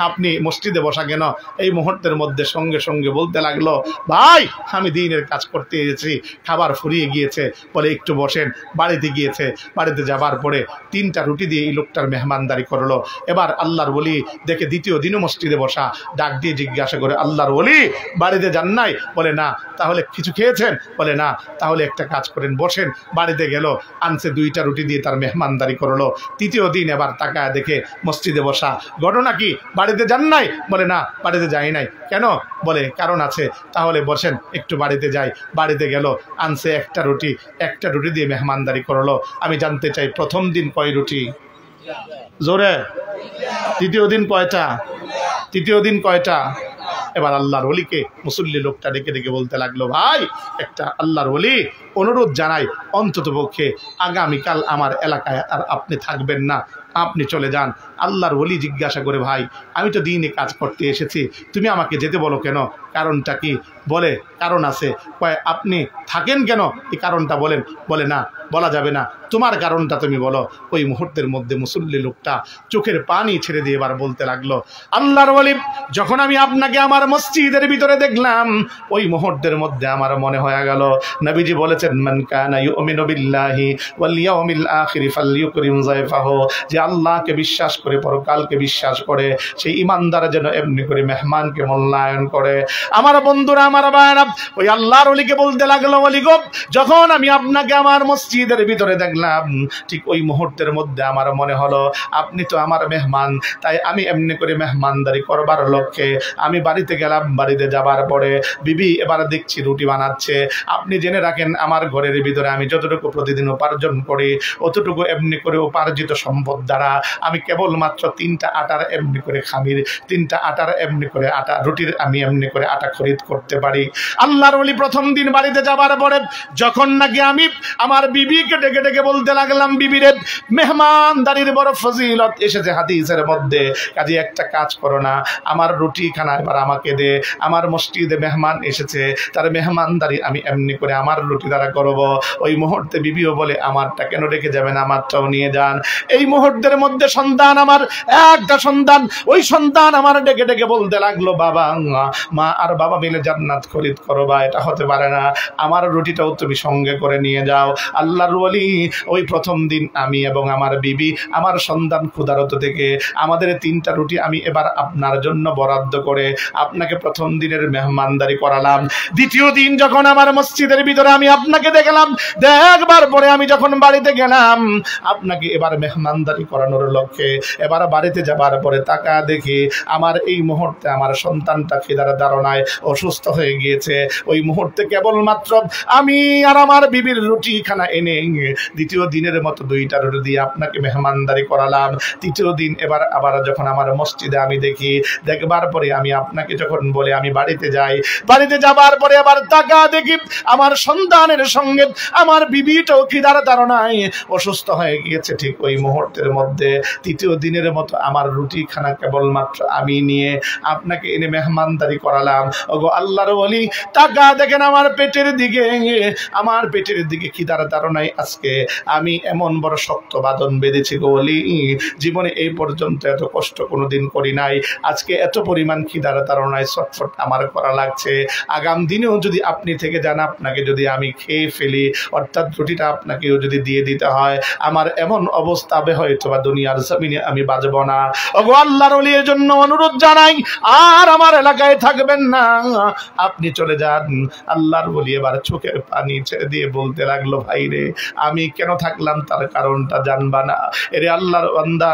S1: আপনি মসজিদে বসা কেন? এই মুহূর্তের মধ্যে সঙ্গে সঙ্গে বলতে লাগলো, ভাই আমি দ্বীনের কাজ করতে এসেছি, খাবার ফুরিয়ে গিয়েছে। বলে একটু বসেন। বাড়িতে গিয়েছে, বাড়িতে যাবার পরে 3টা রুটি দিয়ে এই লোকটার মেহমানদারি করলো। এবার আল্লাহর ওলি দেখে দ্বিতীয় দিনও মসজিদে বসা, ডাক দিয়ে জিজ্ঞাসা করে, আল্লাহর ওলি বাড়িতে যান নাই? বলে না। তাহলে কিছু খেয়েছেন? বলে না। তাহলে একটা কাজ করেন, বসেন। বাড়িতে গেল, আনছে 2টা রুটি দিয়ে তার মেহমানদারি করলো। তৃতীয় দিন এবার তাকায় দেখে মসজিদে বসা। ঘটনা কি? বাড়িতে যান নাই? বলে না, বাড়িতে যাই নাই। কেন? বলে কারণ আছে। তাহলে বসেন, একটু বাড়িতে যাই। বাড়িতে গেল, আনছে একটা রুটি দিয়ে মেহমানদারি করলো। আমি জানতে চাই, প্রথম দিন কয় রুটি? জোরে। তৃতীয় দিন কয়টা? তৃতীয় দিন কয়টা? এবার আল্লাহর ওলিকে মুসল্লি লোকটা ডেকে ডেকে বলতে লাগলো, ভাই একটা আল্লাহর ওলি অনুরোধ জানাই, অন্তত পক্ষে আগামীকাল আমার এলাকায় আর আপনি থাকবেন না, আপনি চলে যান। আল্লাহর ওলি জিজ্ঞাসা করে, ভাই আমি তো দিনে কাজ করতে এসেছি, তুমি আমাকে যেতে বলো কেন? কারণটা কি? বলে কারণ আছে। কয় আপনি থাকেন কেন, এই কারণটা বলেন। বলে না, বলা যাবে না, তোমার কারণটা তুমি বলো। ওই মুহূর্তের মধ্যে মুসল্লি লোকটা চোখের পানি ছেড়ে দিয়ে এবার বলতে লাগলো, আল্লাহর ওলি, যখন আমি আপনাকে আমার মসজিদের ভিতরে দেখলাম, ওই মুহূর্তের মধ্যে আমার মনে হয়ে গেল, নবীজি বলেছেন, মান কানা ইউমিনু বিল্লাহি ওয়াল ইয়াউমিল আখির ফালইউকরিম যায়ফাহু, যে আল্লাহকে বিশ্বাস করে, পরকালকে বিশ্বাস করে, সেই ইমানদার যেন এমনি করে মেহমানকে মূল্যায়ন করে। আমার বন্ধুরা, আমার ভাইরা, ওই আল্লাহর ওলিকে বলতে লাগলো, ওলি গো, যখন আমি আপনাকে আমার মসজিদের ভিতরে দেখলাম, ঠিক ওই মুহূর্তের মধ্যে আমার মনে হলো আপনি তো আমার মেহমান, তাই আমি এমনি করে মেহমানদারি করবার লক্ষ্যে আমি বাড়িতে গেলাম। বাড়িতে যাবার পরে বিবি এবার দেখছি রুটি বানাচ্ছে। আপনি জেনে রাখেন, আমার ঘরের ভিতরে আমি যতটুকু প্রতিদিন উপার্জন করি, অতটুকু এমনি করে উপার্জিত সম্পদ দ্বারা আমি কেবলমাত্র 3টা আটার এমনি করে খামির, 3টা আটার এমনি করে আটা রুটির আমি এমনি করে আটা খরিদ করতে পারি। আল্লাহর ওলি প্রথম দিন বাড়িতে যাবার পরে যখন নাকি আমি আমার বিবিকে ডেকে ডেকে বলতে লাগলাম, বিবিরে, মেহমানদারির বড় ফজিলত এসেছে হাদিসের মধ্যে, কাজে একটা কাজ করো না, আমার রুটি খানা এবার আমাকে দে, আমার মসজিদে মেহমান এসেছে, তার মেহমানদারি আমি এমনি করে আমার রুটি দ্বারা করব। ওই মুহূর্তে বিবিও বলে, আমারটা কেন রেখে যাবেন, আমারটাও নিয়ে যান। এই মুহূর্তের মধ্যে সন্তান, আমার একটা সন্তান, ওই সন্তান আমার ডেকে ডেকে বলতে লাগলো, বাবা, মা আর বাবা মিলে জান্নাত খরিদ করবা, এটা হতে পারে না, আমার রুটিটাও তুমি সঙ্গে করে নিয়ে যাও। আল্লাহর ওলি ওই প্রথম দিন আমি এবং আমার বিবি, আমার সন্তান ক্ষুধারত থেকে আমাদের 3টা রুটি আমি এবার আপনার জন্য বরাদ্দ করে আপনাকে প্রথম দিনের মেহমানদারি করালাম। দ্বিতীয় দিন যখন আমার মসজিদের ভিতরে আমি আপনাকে দেখলাম, দেখবার পরে আমি যখন বাড়িতে গেলাম আপনাকে এবার মেহমানদারি করানোর লক্ষ্যে, এবার বাড়িতে যাবার পরে তাকা দেখি আমার এই মুহূর্তে আমার সন্তানটা খিদার ধারণায় অসুস্থ হয়ে গিয়েছে। ওই মুহূর্তে কেবলমাত্র আমি আর আমার বিবির রুটি খানা এনে দ্বিতীয় দিনের মতো 2টা রুটি দিয়ে আপনাকে মেহমানদারি করালাম। তৃতীয় দিন এবার আবার যখন আমার মসজিদে আমি দেখি, দেখবার পরে আমি আপনাকে যখন বলে আমি বাড়িতে যাই, বাড়িতে যাবার পরে আবার তাকা দেখি আমার সন্তানের সঙ্গে আমার বিবিটাও খিদার ধারণায় অসুস্থ হয়ে গিয়েছে। ঠিক ওই মুহূর্তের মধ্যে তৃতীয় দিনের মতো আমার রুটি খানা কেবলমাত্র আমি নিয়ে আপনাকে এনে মেহমানদারি করালাম। ওগো আল্লাহর ওলি, তাকা দেখেন আমার পেটের দিকে খিদার ধারণায় আজকে আমি এমন বড় শক্ত বাঁধন বেঁধেছি গো ওলি, জীবনে এই পর্যন্ত এত কষ্ট কোনোদিন করি নাই, আজকে এত পরিমাণ খিদার ধারণায় ছটফট আমার করা লাগছে। আগাম দিনেও যদি আপনি থেকে যান, আপনাকে যদি আমি খেয়ে ফেলি, অর্থাৎ রুটিটা আপনাকেও যদি দিয়ে দিতে হয়, আমার এমন অবস্থা হবে হয়তো হয়তোবা দুনিয়ার জমিনে আমি বাজবো না। ওগো আল্লাহর ওলি, এর জন্য অনুরোধ জানাই, আর আমার এলাকায় থাকবেন না, আপনি চলে যান। আল্লাহর ওলি এবার চোখের পানি ছেড়ে দিয়ে বলতে লাগলো, ভাই রে, আমি কেন থাকলাম তার কারণটা জানবা না? এরে আল্লাহর বান্দা,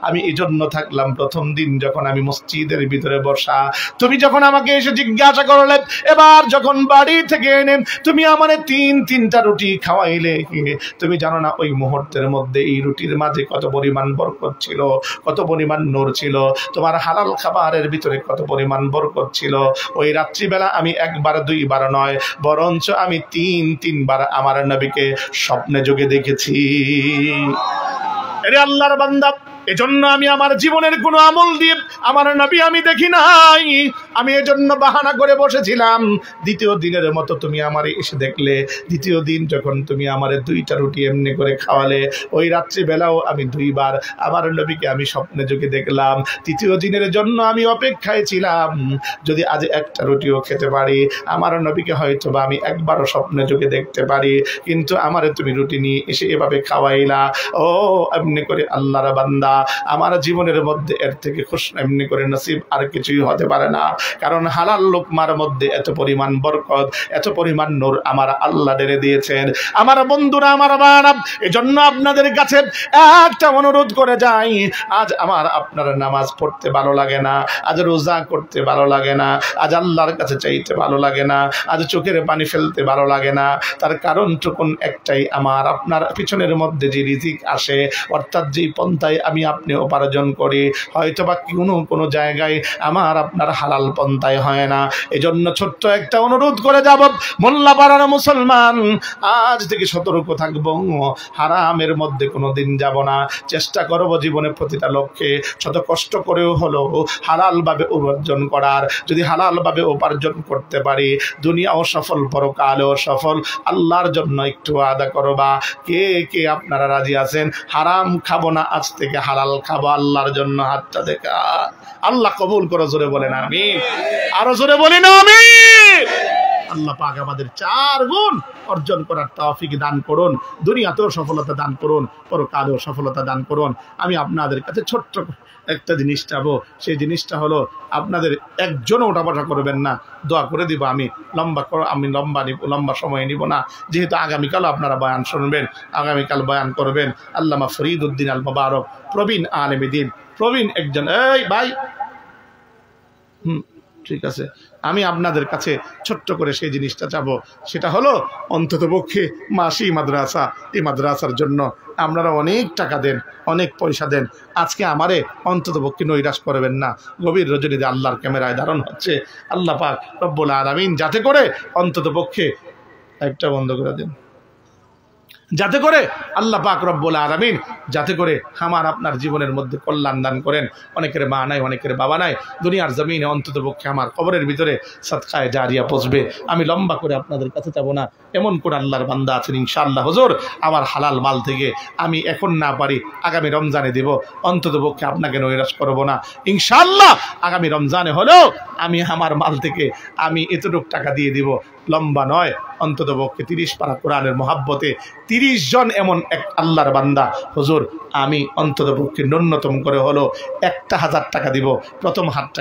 S1: আমি এই জন্য থাকলাম, প্রথম দিন যখন আমি মসজিদের ভিতরে বসা, তুমি যখন আমাকে এসে জিজ্ঞাসা করলে, এবার যখন বাড়ি থেকে এনে তুমি আমারে তিনটা রুটি খাওয়াইলে, তুমি জানো না ওই মুহূর্তের মধ্যে এই রুটির মাঝে কত পরিমাণ বরকত ছিল, কত পরিমাণ নূর ছিল, তোমার হালাল খাবারের ভিতরে কত পরিমাণ বরকত ছিল। ওই রাত্রিবেলা আমি একবার দুইবার নয়, বরঞ্চ আমি তিনবার আমার নবীকে স্বপ্নে যোগে দেখেছি। এরে আল্লাহর বান্দা, এজন্য আমি আমার জীবনের কোনো আমল দিয়ে আমার নবী আমি দেখি নাই। আমি এজন্য বাহানা করে বসেছিলাম। দ্বিতীয় দিনের মতো তুমি আমারে এসে দেখলে, দ্বিতীয় দিন যখন তুমি আমারে 2টা রুটি এমনি করে খাওয়ালে, ওই রাত্রিবেলাও আমি 2বার আমার নবীকে আমি স্বপ্নে যোগে দেখলাম। তৃতীয় দিনের জন্য আমি অপেক্ষায় ছিলাম, যদি আজ 1টা রুটিও খেতে পারি, আমার নবীকে হয়তো বা আমি একবারও স্বপ্নে যোগে দেখতে পারি। কিন্তু আমারে তুমি রুটি নিয়ে এসে এভাবে খাওয়াইলা। ও এমনি করে আল্লাহর বান্দা, আমার জীবনের মধ্যে এর থেকে খুশি এমনি করে নসিব আর কিছুই হতে পারে না। কারণ হালাল লোকমার মধ্যে এত পরিমাণ বরকত, এত পরিমাণ নূর আমার আল্লাহ ঢেলে দিয়েছেন। আমার বন্ধুরা, আমার বাবা, এজন্য আপনাদের কাছে একটা অনুরোধ করে যাই, আজ আমার আপনার নামাজ পড়তে ভালো লাগে না, আজ রোজা করতে ভালো লাগে না, আজ আল্লাহর কাছে চাইতে ভালো লাগে না, আজ চোখের পানি ফেলতে ভালো লাগে না। তার কারণটুকুন একটাই, আমার আপনার পিছনের মধ্যে যে রিজিক আসে, অর্থাৎ যেই পন্থায় আমি আপনি উপার্জন করি, হয়তোবা কোনো জায়গায় আমার আপনার হালাল পন্থায় হয় না। এজন্য ছোট্ট একটা অনুরোধ করে যাব, মোল্লাপাড়ার মুসলমান, আজ থেকে সতর্ক থাকবো, হারামের মধ্যে কোনো দিন যাব না। চেষ্টা করব জীবনে প্রতিটা লক্ষ্যে শত কষ্ট করেও হলো হালালভাবে উপার্জন করার। যদি হালালভাবে উপার্জন করতে পারি, দুনিয়াও সফল, পরকালেও সফল। আল্লাহর জন্য একটু আদা করবা, কে কে আপনারা রাজি আছেন? হারাম খাবো না, আজ থেকে হালাল খাবো আল্লাহর জন্য। হাতটা দেখা, আল্লাহ কবুল করো, জোরে বলেন আমিন। আরো জোরে বলি না আমিন। আল্লাহ পাক আমাদের 4 গুণ অর্জন করার তৌফিক দান করুন, দুনিয়াতেও সফলতা দান করুন, পরকালেও সফলতা দান করুন। আমি আপনাদের কাছে ছোট্ট একটা জিনিস চাবো, সেই জিনিসটা হলো, আপনাদের একজনও ওঠা বসা করবেন না, দোয়া করে দিব। আমি লম্বা সময় নিব না, যেহেতু আগামীকালও আপনারা বয়ান শুনবেন, আগামীকাল বয়ান করবেন আল্লামা ফরিদউদ্দিন আল মুবারক, প্রবীণ আলেমে দ্বীন, প্রবীণ একজন। এই ভাই, ঠিক আছে, আমি আপনাদের কাছে ছোট্ট করে সেই জিনিসটা চাবো, সেটা হলো অন্ততপক্ষে মাসি মাদ্রাসা, এই মাদ্রাসার জন্য আপনারা অনেক টাকা দেন, অনেক পয়সা দেন, আজকে আমারে অন্ততপক্ষে নৈরাশ করবেন না। গভীর রজনীতে আল্লাহর ক্যামেরায় ধারণ হচ্ছে, আল্লাহ পাক রব্বুল আলামিন যাতে করে অন্ততপক্ষে একটা বন্ধ করে দেন, যাতে করে আল্লাহ পাক রব্বুল আলামিন যাতে করে আমার আপনার জীবনের মধ্যে কল্যাণ দান করেন। অনেকের মা নাই, অনেকের বাবা নাই, দুনিয়ার জমিনে অন্ততপক্ষে আমার কবরের ভিতরে সাদকায়ে জারিয়া পৌঁছবে। আমি লম্বা করে আপনাদের কাছে যাব না, এমন করে আল্লাহর বান্দা আছেন ইনশাআল্লাহ, হুজুর আমার হালাল মাল থেকে আমি এখন না পারি আগামী রমজানে দেব, অন্ততপক্ষে আপনাকে নৈরাশ করব না ইনশাআল্লাহ। আগামী রমজানে হলেও আমি আমার মাল থেকে আমি এতটুকু টাকা দিয়ে দিব, লম্বা নয়, অন্ততপক্ষে 30 পারা কোরআনের মহাব্বতে 30 জন এমন এক আল্লাহর বান্দা, হুজুর আমি অন্ততপক্ষে ন্যূনতম করে হলো 1000 টাকা দিব, প্রথম হাতটা